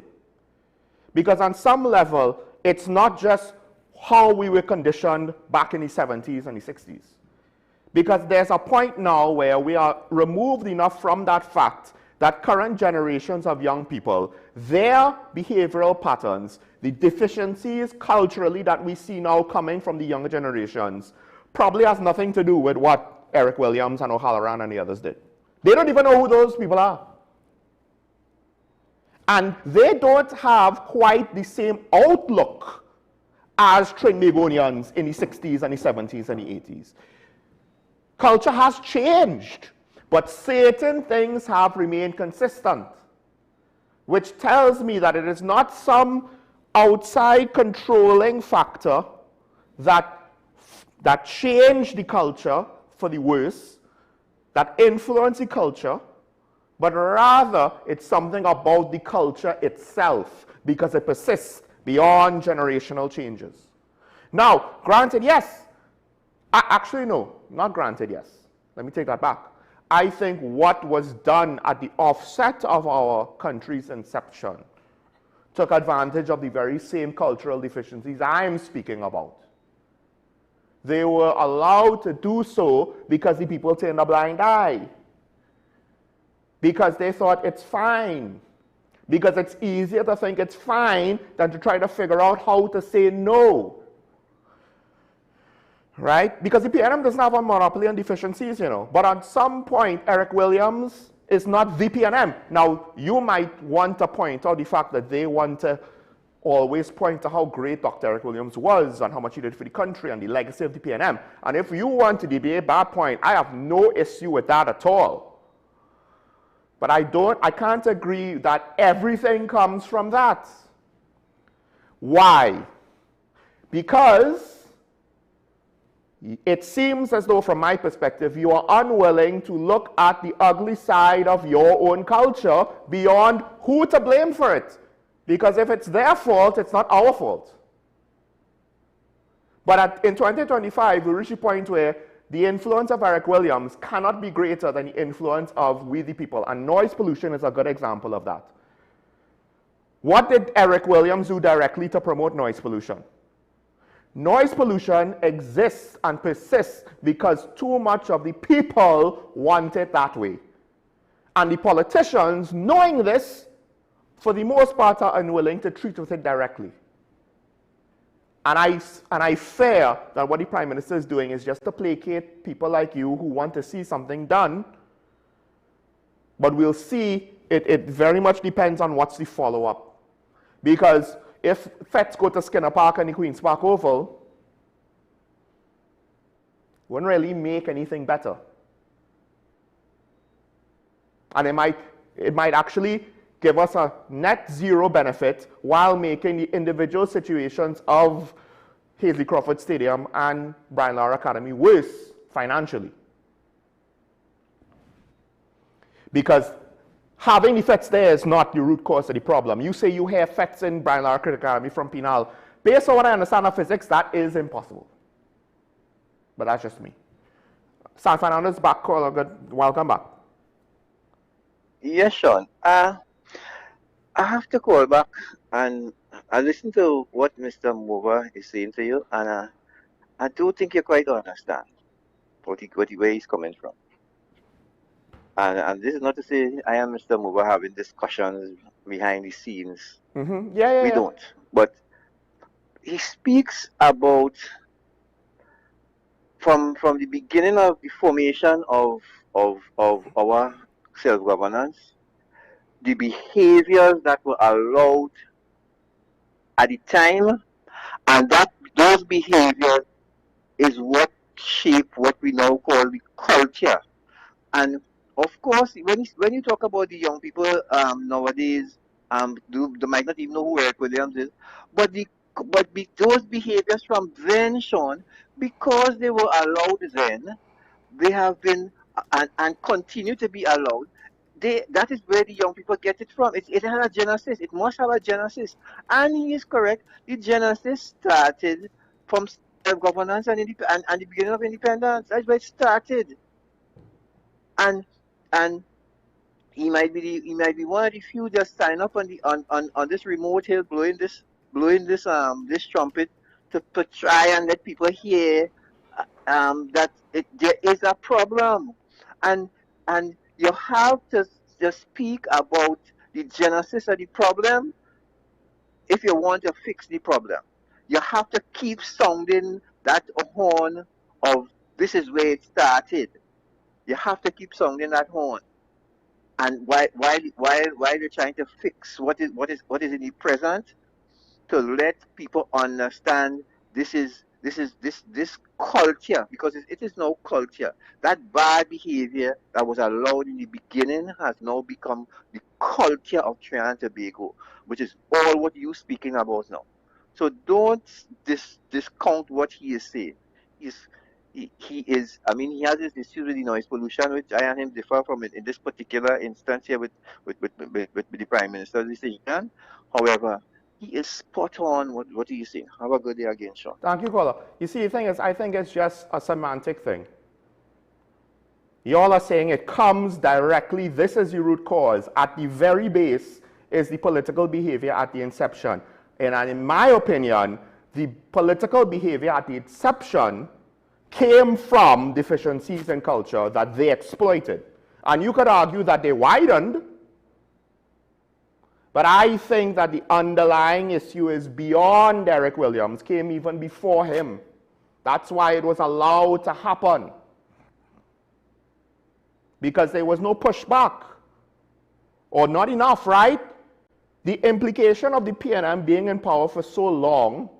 Because on some level, it's not just how we were conditioned back in the 70s and the 60s. Because there's a point now where we are removed enough from that fact that current generations of young people, their behavioral patterns, the deficiencies culturally that we see now coming from the younger generations, probably has nothing to do with what Eric Williams and O'Halloran and the others did. They don't even know who those people are. And they don't have quite the same outlook as Trinbagonians in the 60s and the 70s and the 80s. Culture has changed, but certain things have remained consistent, which tells me that it is not some outside controlling factor that changed the culture for the worse, that influenced the culture, but rather it's something about the culture itself because it persists beyond generational changes. Now, granted, yes. Actually, no, not granted, yes. Let me take that back. I think what was done at the offset of our country's inception took advantage of the very same cultural deficiencies I'm speaking about. They were allowed to do so because the people turned a blind eye. Because they thought it's fine. Because it's easier to think it's fine than to try to figure out how to say no. right? Because the PNM doesn't have a monopoly on deficiencies, you know. But at some point, Eric Williams is not the PNM. Now, you might want to point out the fact that they want to always point to how great Dr. Eric Williams was and how much he did for the country and the legacy of the PNM. And if you want to debate that point, I have no issue with that at all. But I can't agree that everything comes from that. Why? Because it seems as though, from my perspective, you are unwilling to look at the ugly side of your own culture beyond who to blame for it. Because if it's their fault, it's not our fault. But in 2025, we reach a point where the influence of Eric Williams cannot be greater than the influence of we the people. And noise pollution is a good example of that. What did Eric Williams do directly to promote noise pollution? Noise pollution exists and persists because too much of the people want it that way. And the politicians, knowing this, for the most part are unwilling to treat with it directly. And I fear that what the Prime Minister is doing is just to placate people like you who want to see something done. But we'll see, it very much depends on what's the follow-up. Because if FETs go to Skinner Park and the Queen's Park Oval, it wouldn't really make anything better. And it might actually give us a net zero benefit while making the individual situations of Hazley Crawford Stadium and Brian Lara Academy worse financially. Because having the FETs there is not the root cause of the problem. You say you have FETs in Brian Lara Academy from Penal. Based on what I understand of physics, that is impossible. But that's just me. San Fernando's back, caller. Good. Welcome back. Yes, Sean. I have to call back, and I listened to what Mr. Mover is saying to you, and I do think you quite understand where he's coming from. And this is not to say I am Mr. Mover having discussions behind the scenes. Mm-hmm. We don't. But he speaks about from the beginning of the formation of our self-governance, the behaviors that were allowed at the time, and that those behaviors is what shape what we now call the culture. And of course, when you talk about the young people nowadays, they might not even know who Eric Williams is, but those behaviors from then, Sean, because they were allowed then, they have been and continue to be allowed. That is where the young people get it from. It has a genesis. It must have a genesis. And he is correct. The genesis started from self-governance and the beginning of independence. That's where it started. And he might be one of the few just sign up on this remote hill blowing this trumpet to try and let people hear that there is a problem. And you have to just speak about the genesis of the problem if you want to fix the problem. You have to keep sounding that horn of this is where it started. You have to keep sounding that horn. And while you're trying to fix what is in the present, to let people understand this culture, because it is now culture. That bad behavior that was allowed in the beginning has now become the culture of Trinidad and Tobago, which is all what you're speaking about now. So don't discount what he is saying. He is, I mean, he has this issue with the noise pollution, which I and him differ from in this particular instance here with the Prime Minister's decision. However, he is spot on what he is saying. Have a good day again, Sean. Thank you, caller. You see, the thing is, I think it's just a semantic thing. Y'all are saying it comes directly, this is the root cause. At the very base is the political behavior at the inception. And in my opinion, the political behavior at the inception came from deficiencies in culture that they exploited. And you could argue that they widened, but I think that the underlying issue is beyond Eric Williams, came even before him. That's why it was allowed to happen. Because there was no pushback. Or not enough, right? The implication of the PNM being in power for so long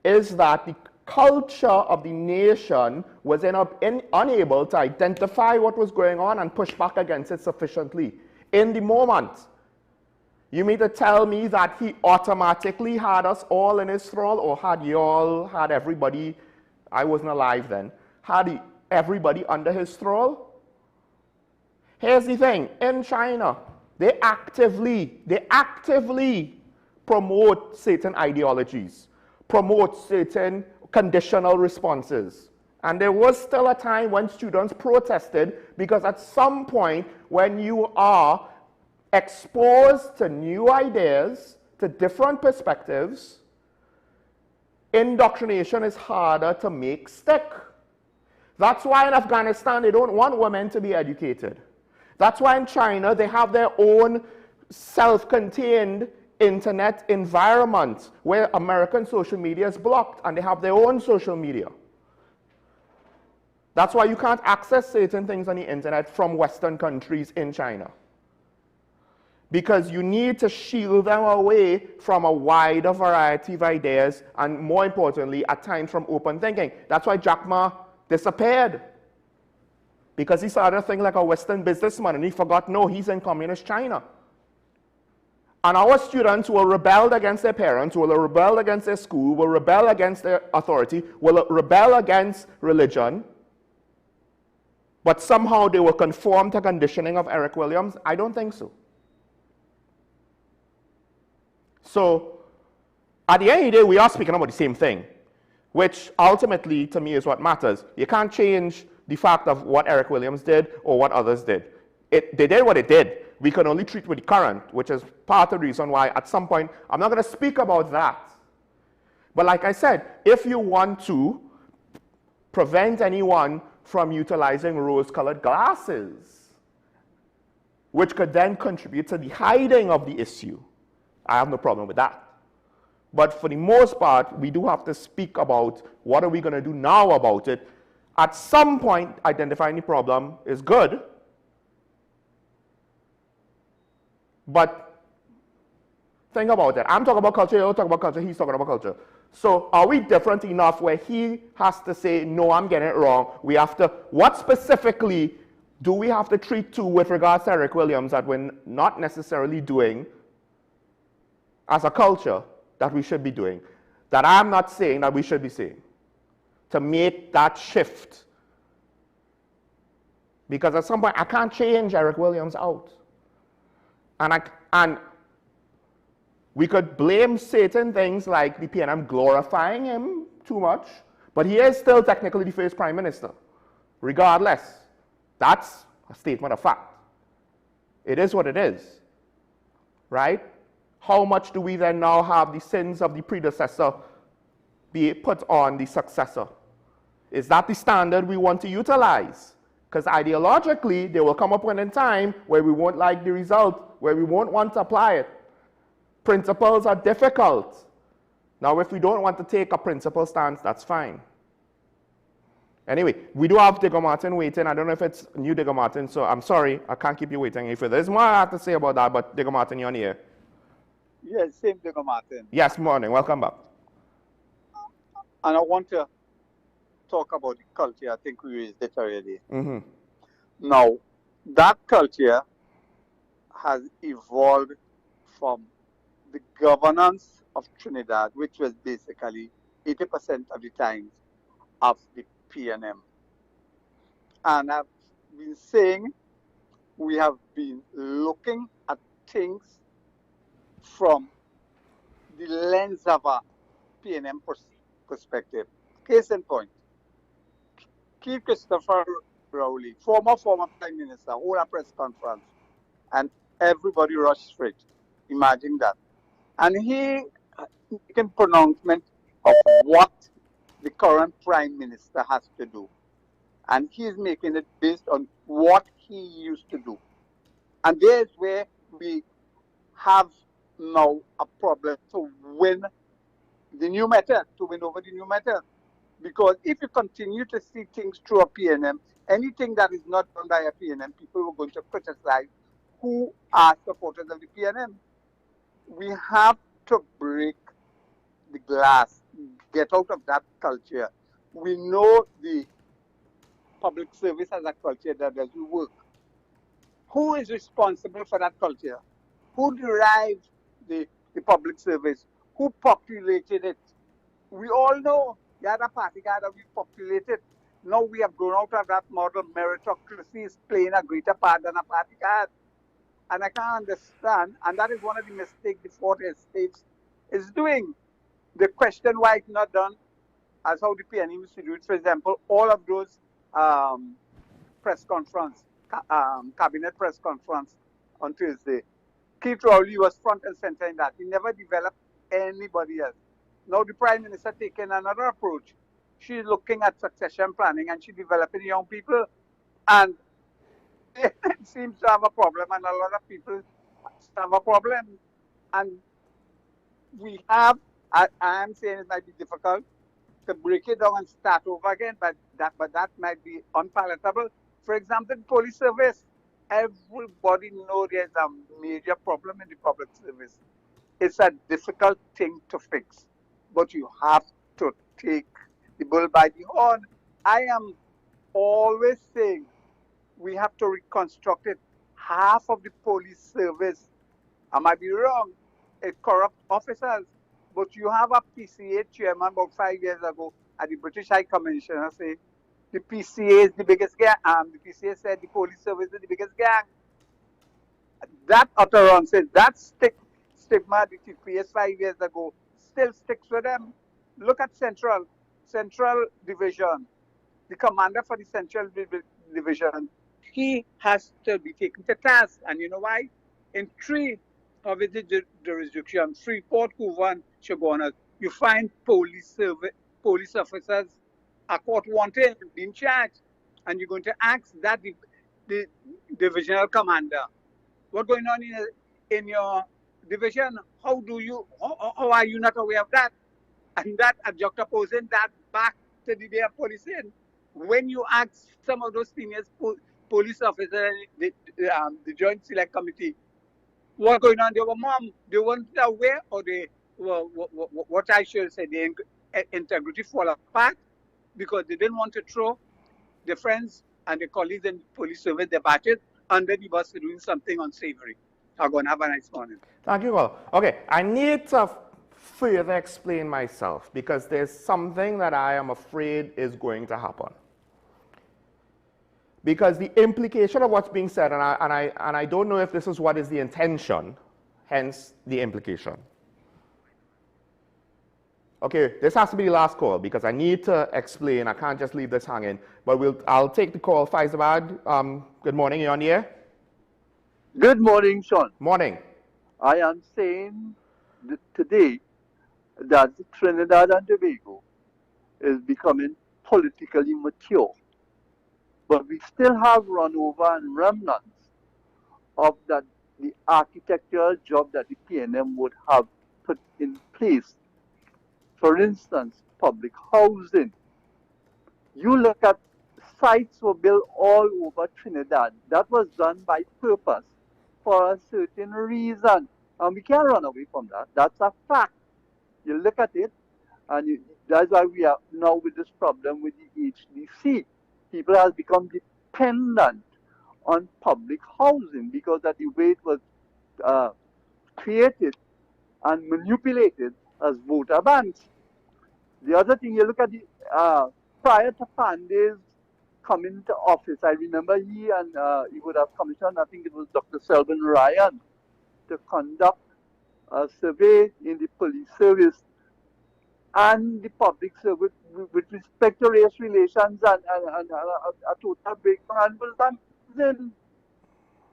is that the culture of the nation was unable to identify what was going on and push back against it sufficiently in the moment. You mean to tell me that he automatically had us all in his thrall, or had everybody, I wasn't alive then, everybody under his thrall? Here's the thing, in China, they actively promote certain ideologies, promote certain conditional responses. And there was still a time when students protested, because at some point when you are exposed to new ideas, to different perspectives, indoctrination is harder to make stick. That's why in Afghanistan they don't want women to be educated. That's why in China they have their own self-contained internet environment where American social media is blocked and they have their own social media. That's why you can't access certain things on the internet from Western countries in China. Because you need to shield them away from a wider variety of ideas, and more importantly, at times from open thinking. That's why Jack Ma disappeared. Because he started to think like a Western businessman, and he forgot, no, he's in communist China. And our students will rebel against their parents, will rebel against their school, will rebel against their authority, will rebel against religion, but somehow they will conform to conditioning of Eric Williams? I don't think so. So, at the end of the day, we are speaking about the same thing, which ultimately, to me, is what matters. You can't change the fact of what Eric Williams did or what others did. They did what they did. We can only treat with the current, which is part of the reason why at some point, I'm not going to speak about that. But like I said, if you want to prevent anyone from utilizing rose-colored glasses, which could then contribute to the hiding of the issue, I have no problem with that. But for the most part, we do have to speak about what are we going to do now about it. At some point, identifying the problem is good. But think about it. I'm talking about culture, you're talking about culture, he's talking about culture. So are we different enough where he has to say, no, I'm getting it wrong? We have to, what specifically do we have to treat to with regards to Eric Williams that we're not necessarily doing as a culture that we should be doing, that I'm not saying that we should be saying, to make that shift? Because at some point, I can't change Eric Williams out. And we could blame certain things like the PNM glorifying him too much, but he is still technically the first prime minister, regardless. That's a statement of fact. It is what it is, right? How much do we then now have the sins of the predecessor be put on the successor? Is that the standard we want to utilize? Because ideologically, there will come a point in time where we won't like the result, where we won't want to apply it. Principles are difficult. Now, if we don't want to take a principle stance, that's fine. Anyway, we do have Digger Martin waiting. I don't know if it's new Digger Martin, so I'm sorry, I can't keep you waiting any further. There's more I have to say about that, but Digger Martin, you're on the air. Yes, same Digger Martin. Yes, morning. Welcome back. And I want to talk about the culture. I think we raised it already. Mm-hmm. Now, that culture has evolved from the governance of Trinidad, which was basically 80% of the times of the PNM. And I've been saying we have been looking at things from the lens of a PNM perspective. Case in point, Keith Christopher Rowley, former Prime Minister, hold a press conference, and everybody rushed for it. Imagine that. And he making pronouncement of what the current Prime Minister has to do. And he's making it based on what he used to do. And there's where we have now a problem to win the new method, to win over the new method. Because if you continue to see things through a PNM, anything that is not done by a PNM, people are going to criticize who are supporters of the PNM. We have to break the glass, get out of that culture. We know the public service as a culture that doesn't work. Who is responsible for that culture? Who derived the public service? Who populated it? We all know you had a party guard that we populated. Now we have grown out of that model. Meritocracy is playing a greater part than a party guard. And I can't understand, and that is one of the mistakes the fourth estate is doing. The question why it's not done as how the PNM used to do it. For example, all of those press conference, cabinet press conference on Tuesday. Keith Rowley was front and center in that. He never developed anybody else. Now the Prime Minister taking another approach. She's looking at succession planning and she's developing young people. And it seems to have a problem, and a lot of people have a problem. And we have, I am saying it might be difficult to break it down and start over again, but that might be unpalatable. For example, the police service, everybody knows there's a major problem in the public service. It's a difficult thing to fix, but you have to take the bull by the horn. I am always saying we have to reconstruct it. Half of the police service, I might be wrong, is corrupt officers. But you have a PCA chairman about 5 years ago at the British High Commissioner say the PCA is the biggest gang. The PCA said the police service is the biggest gang. That utterance, that stigma the TPS 5 years ago still sticks with them. Look at Central Division. The commander for the Central Division, he has to be taken to task. And you know why? In 3 of his jurisdiction, Freeport, Hoover, Chaguanas, you find police officers are caught wanted, being charged. And you're going to ask that the divisional commander, what's going on in your division? How are you not aware of that? And that juxtaposing that back to the day of policing. When you ask some of those senior police officers, the Joint Select Committee, what's going on, they weren't aware, or what I should say, the integrity fall apart because they didn't want to throw their friends and their colleagues in the police service, their batches, under the bus for doing something unsavory. I'm going to have a nice morning. Thank you all. Okay, I need to further explain myself because there's something that I am afraid is going to happen. Because the implication of what's being said, and I don't know if this is what is the intention, hence the implication. Okay, this has to be the last call because I need to explain. I can't just leave this hanging. But I'll take the call. Faizabad, good morning. You're on the air? Good morning, Sean. Morning. I am saying today that Trinidad and Tobago is becoming politically mature. But we still have runover and remnants of the architectural job that the PNM would have put in place. For instance, public housing. You look at sites were built all over Trinidad. That was done by purpose for a certain reason. And we can't run away from that. That's a fact. You look at it, and that's why we are now with this problem with the HDC. People have become dependent on public housing because of the way it was created and manipulated as voter banks. The other thing, you look at the prior to Pandey's coming to office, I remember he would have commissioned, I think it was Dr. Selvin Ryan, to conduct a survey in the police service and the public service with respect to race relations and a total breakdown.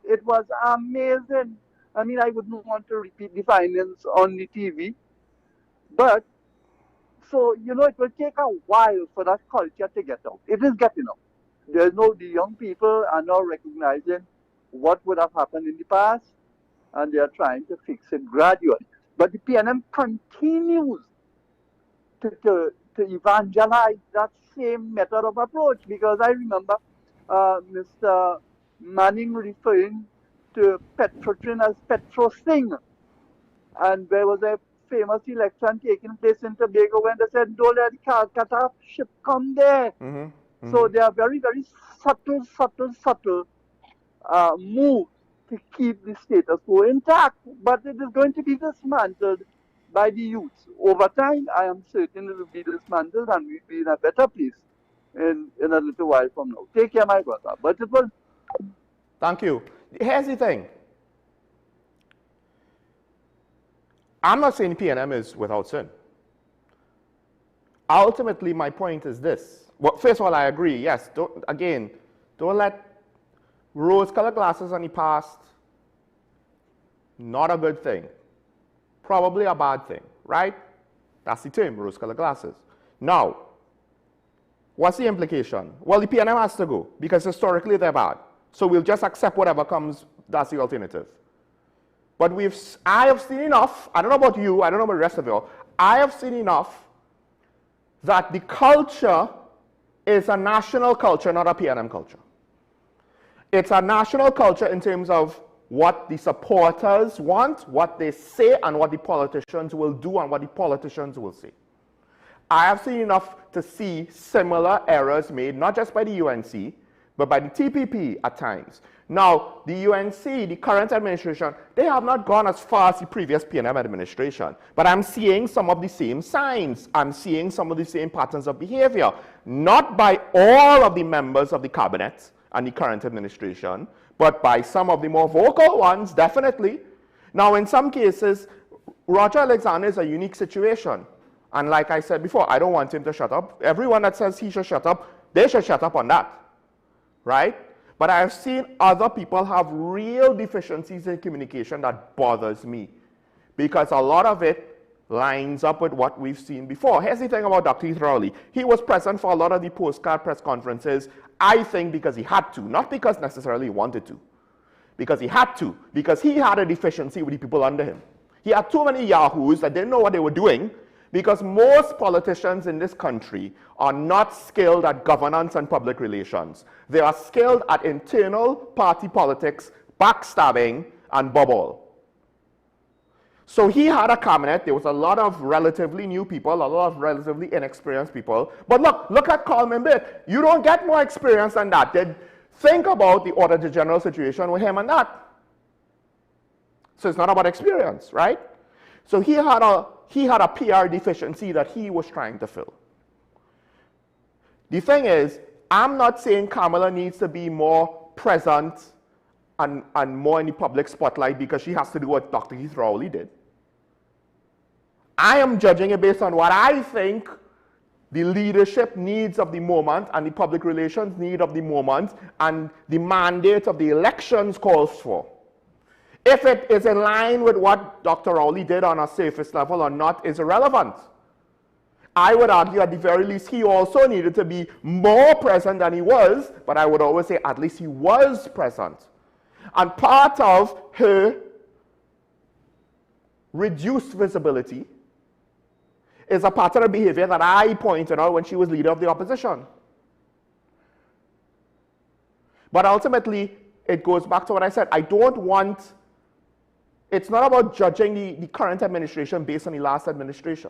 It was amazing. I mean, I wouldn't want to repeat the findings on the TV, but so, you know, it will take a while for that culture to get out. It is getting out. The young people are now recognizing what would have happened in the past, and they are trying to fix it gradually. But the PNM continues to to evangelize that same method of approach, because I remember Mr. Manning referring to Petrotrin as Petro Singh. And there was a famous election taking place in Tobago when they said, don't let the Calcutta ship come there. So they are very, very subtle moves to keep the status quo intact. But it is going to be dismantled by the youth. Over time, I am certain it will be dismantled and we'll be in a better place in a little while from now. Take care, my brother. But it will... Thank you. Here's the thing. I'm not saying PNM is without sin. Ultimately, my point is this. Well, first of all, I agree. Yes, don't let rose-colored glasses on the past. Not a good thing. Probably a bad thing, right? That's the term, rose-colored glasses. Now, what's the implication? Well, the PNM has to go because historically they're bad. So we'll just accept whatever comes. That's the alternative. But I have seen enough, I don't know about you, I don't know about the rest of you, I have seen enough that the culture is a national culture, not a PNM culture. It's a national culture in terms of what the supporters want, what they say, and what the politicians will do and what the politicians will say. I have seen enough to see similar errors made, not just by the UNC, but by the TPP at times. Now, the UNC, the current administration, they have not gone as far as the previous PNM administration. But I'm seeing some of the same signs. I'm seeing some of the same patterns of behavior. Not by all of the members of the cabinet and the current administration, but by some of the more vocal ones, definitely. Now, in some cases, Roger Alexander is a unique situation. And like I said before, I don't want him to shut up. Everyone that says he should shut up, they should shut up on that. Right? But I have seen other people have real deficiencies in communication that bothers me because a lot of it lines up with what we've seen before. Here's the thing about Dr. Heath Rowley. He was present for a lot of the postcard press conferences, I think because he had to, not because necessarily he wanted to. Because he had to, because he had a deficiency with the people under him. He had too many yahoos that didn't know what they were doing, because most politicians in this country are not skilled at governance and public relations. They are skilled at internal party politics, backstabbing, and bubble. So he had a cabinet. There was a lot of relatively new people, a lot of relatively inexperienced people. But look at Coleman Bit. You don't get more experience than that. Think about the Auditor General situation with him and that. So it's not about experience, right? So he had a PR deficiency that he was trying to fill. The thing is, I'm not saying Kamala needs to be more present and more in the public spotlight because she has to do what Dr. Heath Rowley did. I am judging it based on what I think the leadership needs of the moment and the public relations need of the moment and the mandate of the elections calls for. If it is in line with what Dr. Rowley did on a surface level or not is irrelevant. I would argue at the very least he also needed to be more present than he was, but I would always say at least he was present. And part of her reduced visibility is a pattern of behavior that I pointed out when she was leader of the opposition. But ultimately, it goes back to what I said. I don't want... It's not about judging the current administration based on the last administration.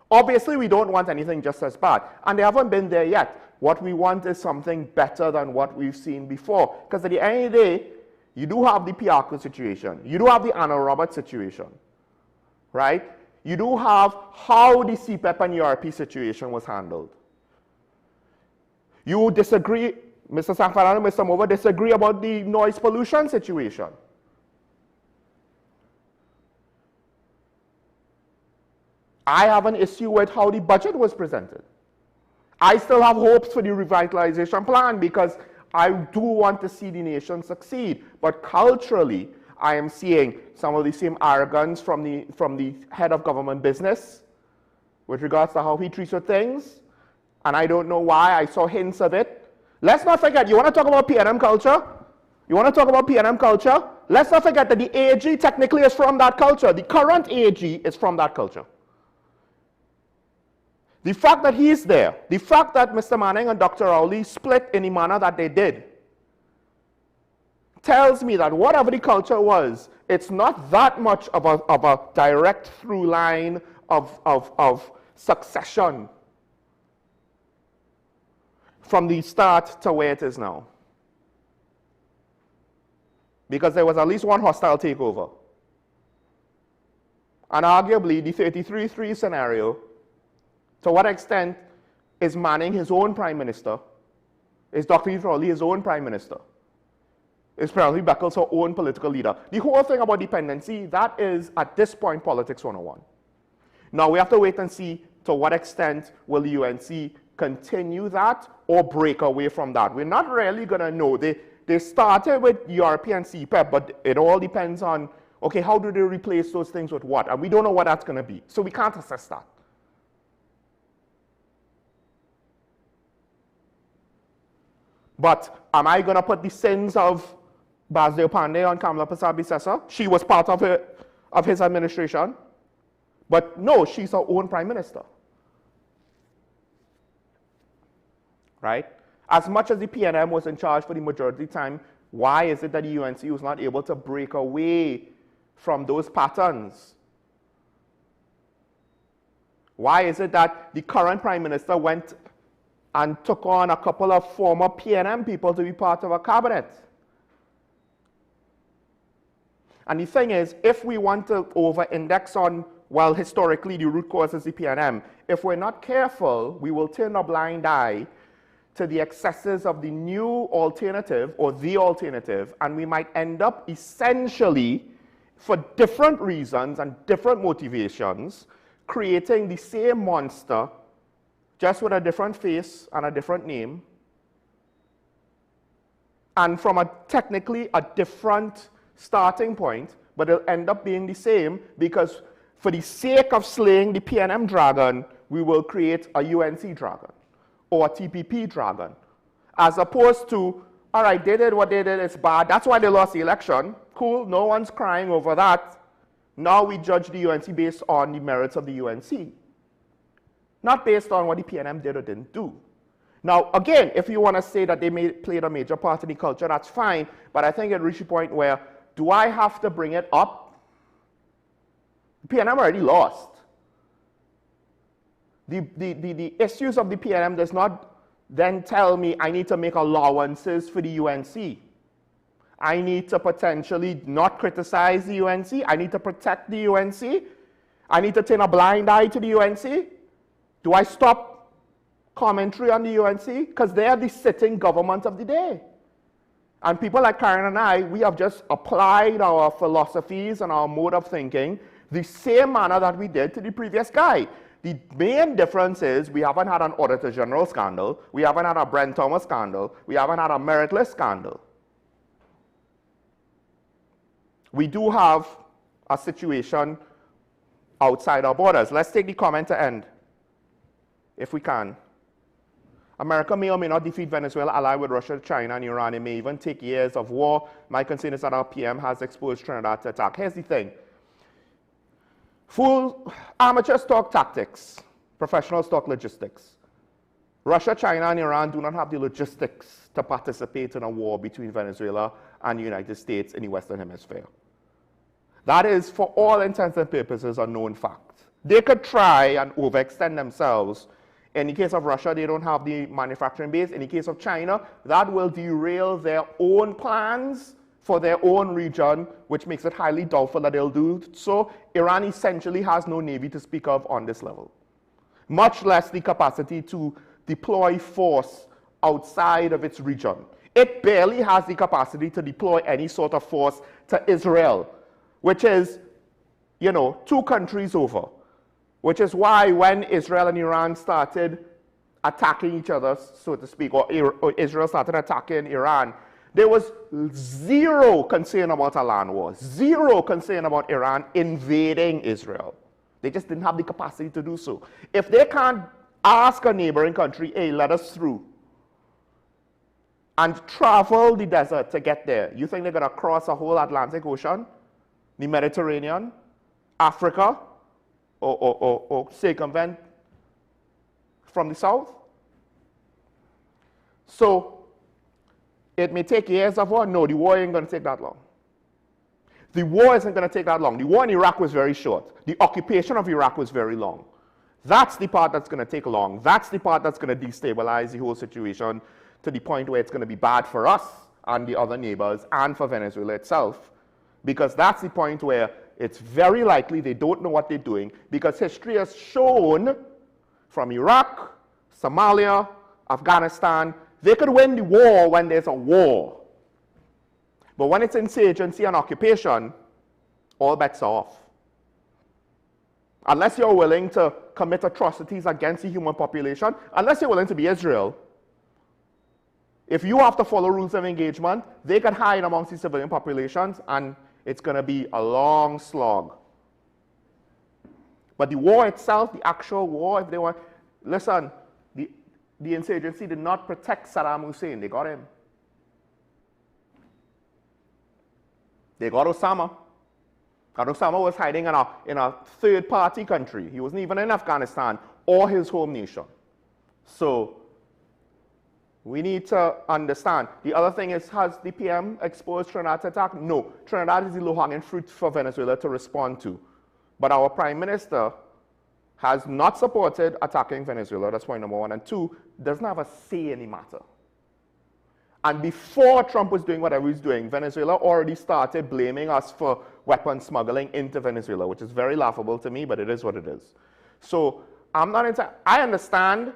Obviously, we don't want anything just as bad, and they haven't been there yet. What we want is something better than what we've seen before, because at the end of the day, you do have the Piaco situation. You do have the Anna Roberts situation, right? You do have how the CPEP and URP situation was handled. You disagree, Mr. Sanfarano and Mr. Mova disagree about the noise pollution situation. I have an issue with how the budget was presented. I still have hopes for the revitalization plan because I do want to see the nation succeed. But culturally, I am seeing some of the same arrogance from the head of government business with regards to how he treats things. And I don't know why. I saw hints of it. Let's not forget, you want to talk about PNM culture? You want to talk about PNM culture? Let's not forget that the AG technically is from that culture. The current AG is from that culture. The fact that he's there, the fact that Mr. Manning and Dr. Rowley split in the manner that they did, tells me that whatever the culture was, it's not that much of a direct through line of succession from the start to where it is now. Because there was at least one hostile takeover. And arguably, the 33-3 scenario, to what extent is Manning his own prime minister? Is Dr. Rowley his own prime minister? Is Presley Beckles her own political leader? The whole thing about dependency, that is, at this point, politics 101. Now, we have to wait and see to what extent will the UNC continue that or break away from that. We're not really going to know. They started with European CPEP, but it all depends on, okay, how do they replace those things with what? And we don't know what that's going to be. So we can't assess that. But am I going to put the sins of Basdeo Pandey on Kamala Prasad-Bissessar? She was part of his administration. But no, she's her own prime minister. Right? As much as the PNM was in charge for the majority of the time, why is it that the UNC was not able to break away from those patterns? Why is it that the current prime minister went and took on a couple of former PNM people to be part of a cabinet? And the thing is, if we want to over-index on, well, historically the root cause is the PNM, if we're not careful, we will turn a blind eye to the excesses of the new alternative or the alternative, and we might end up essentially, for different reasons and different motivations, creating the same monster, just with a different face and a different name, and from technically a different starting point, but it'll end up being the same because for the sake of slaying the PNM dragon, we will create a UNC dragon or a TPP dragon, as opposed to, all right, they did what they did, it's bad, that's why they lost the election, cool, no one's crying over that. Now we judge the UNC based on the merits of the UNC, not based on what the PNM did or didn't do. Now, again, if you want to say that they played a major part in the culture, that's fine, but I think it reached a point where, do I have to bring it up? The PNM already lost. The issues of the PNM does not then tell me I need to make allowances for the UNC. I need to potentially not criticize the UNC. I need to protect the UNC. I need to turn a blind eye to the UNC. Do I stop commentary on the UNC? Because they are the sitting government of the day. And people like Karen and I, we have just applied our philosophies and our mode of thinking the same manner that we did to the previous guy. The main difference is we haven't had an Auditor General scandal, we haven't had a Brent Thomas scandal, we haven't had a meritless scandal. We do have a situation outside our borders. Let's take the comment to end, if we can. America may or may not defeat Venezuela, ally with Russia, China, and Iran. It may even take years of war. My concern is that our PM has exposed Trinidad to attack. Here's the thing. Full amateurs talk tactics, professionals talk logistics. Russia, China, and Iran do not have the logistics to participate in a war between Venezuela and the United States in the Western Hemisphere. That is, for all intents and purposes, a known fact. They could try and overextend themselves. In the case of Russia, they don't have the manufacturing base. In the case of China, that will derail their own plans for their own region, which makes it highly doubtful that they'll do so. Iran essentially has no navy to speak of on this level, much less the capacity to deploy force outside of its region. It barely has the capacity to deploy any sort of force to Israel, which is, 2 countries over. Which is why when Israel and Iran started attacking each other, so to speak, or Israel started attacking Iran, there was zero concern about a land war, zero concern about Iran invading Israel. They just didn't have the capacity to do so. If they can't ask a neighboring country, hey, let us through, and travel the desert to get there, you think they're going to cross a whole Atlantic Ocean, the Mediterranean, Africa, or circumvent from the South. So it may take years of war. No, the war ain't going to take that long. The war isn't going to take that long. The war in Iraq was very short. The occupation of Iraq was very long. That's the part that's going to take long. That's the part that's going to destabilize the whole situation to the point where it's going to be bad for us and the other neighbors and for Venezuela itself. Because that's the point where it's very likely they don't know what they're doing, because history has shown from Iraq, Somalia, Afghanistan, they could win the war when there's a war. But when it's insurgency and occupation, all bets are off. Unless you're willing to commit atrocities against the human population, unless you're willing to be Israel, if you have to follow rules of engagement, they can hide amongst the civilian populations, and it's going to be a long slog. But the war itself, the actual war, if they want, listen, the insurgency did not protect Saddam Hussein. They got him. They got Osama. And Osama was hiding in a third-party country. He wasn't even in Afghanistan or his home nation. So we need to understand. The other thing is, has the PM exposed Trinidad to attack? No. Trinidad is the low-hanging fruit for Venezuela to respond to. But our Prime Minister has not supported attacking Venezuela. That's point number one. And two, doesn't have a say in the matter. And before Trump was doing whatever he's doing, Venezuela already started blaming us for weapons smuggling into Venezuela, which is very laughable to me, but it is what it is. So I understand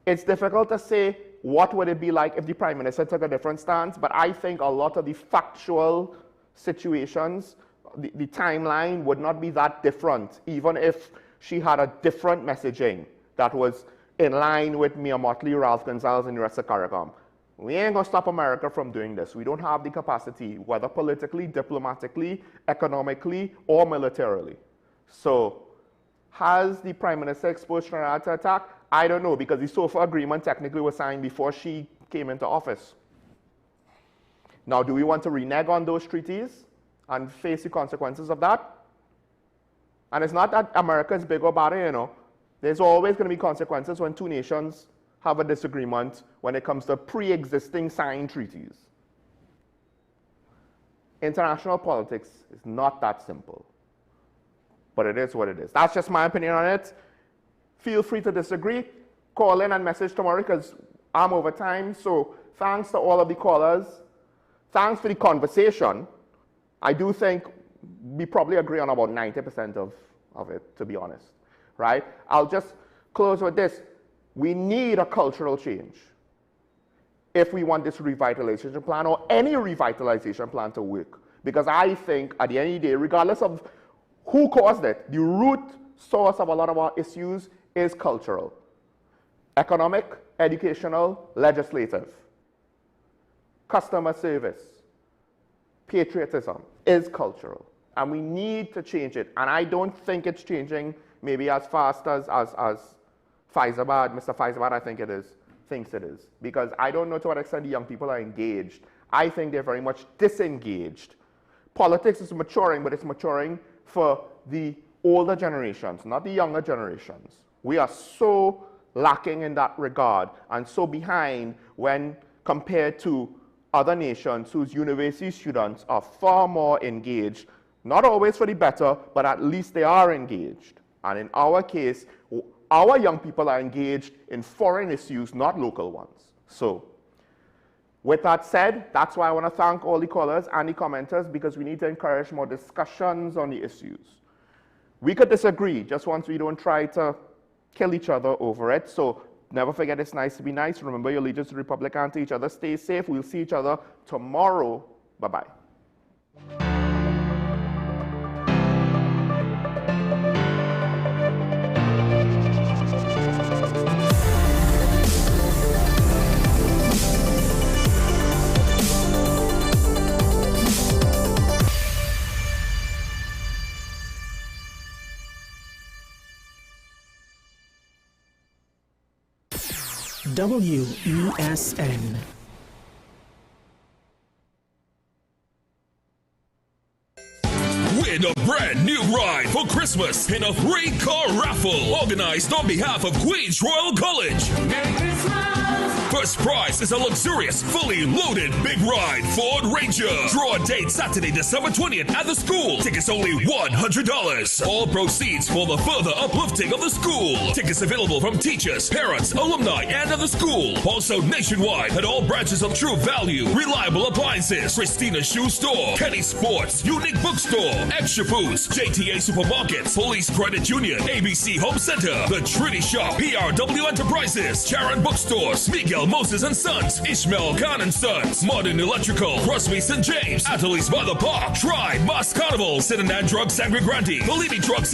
it's difficult to say what would it be like if the Prime Minister took a different stance, but I think a lot of the factual situations, the timeline would not be that different, even if she had a different messaging that was in line with Mia Motley, Ralph Gonzalez, and the rest of CARICOM. We ain't going to stop America from doing this. We don't have the capacity, whether politically, diplomatically, economically, or militarily. So has the Prime Minister exposed Trinidad to attack? I don't know, because the SOFA agreement technically was signed before she came into office. Now, do we want to renege on those treaties and face the consequences of that? And it's not that America is big or bad, you know. There's always going to be consequences when two nations have a disagreement when it comes to pre-existing signed treaties. International politics is not that simple, but it is what it is. That's just my opinion on it. Feel free to disagree. Call in and message tomorrow, because I'm over time. So thanks to all of the callers. Thanks for the conversation. I do think we probably agree on about 90% of it, to be honest, right? I'll just close with this. We need a cultural change if we want this revitalization plan or any revitalization plan to work. Because I think at the end of the day, regardless of who caused it, the root source of a lot of our issues is cultural. Economic, educational, legislative. Customer service, patriotism is cultural. And we need to change it. And I don't think it's changing maybe as fast as Faizabad, Mr. Faizabad, I think it is, thinks it is. Because I don't know to what extent the young people are engaged. I think they're very much disengaged. Politics is maturing, but it's maturing for the older generations, not the younger generations. We are so lacking in that regard and so behind when compared to other nations whose university students are far more engaged, not always for the better, but at least they are engaged. And in our case, our young people are engaged in foreign issues, not local ones. So, with that said, that's why I want to thank all the callers and the commenters, because we need to encourage more discussions on the issues. We could disagree, just once we don't try to kill each other over it. So, never forget it's nice to be nice. Remember your allegiance to the Republic and to each other. Stay safe. We'll see each other tomorrow. Bye-bye. WESN. Win a brand new ride for Christmas in a 3-car raffle organized on behalf of Queens Royal College. Merry Christmas! First prize is a luxurious, fully loaded big ride Ford Ranger. Draw date Saturday, December 20th at the school. Tickets only $100. All proceeds for the further uplifting of the school. Tickets available from teachers, parents, alumni, and of the school. Also nationwide at all branches of True Value, Reliable Appliances, Christina Shoe Store, Kenny Sports, Unique Bookstore, Extra Foods, JTA Supermarkets, Police Credit Union, ABC Home Center, The Trinity Shop, PRW Enterprises, Sharon Bookstores, Miguel Moses and Sons, Ishmael Khan and Sons, Modern Electrical, Crosby St. James, Attorleys by the Park, Tribe, Mass Carnival, Cinnamon Drug Sangre Grande, Bellini Drug San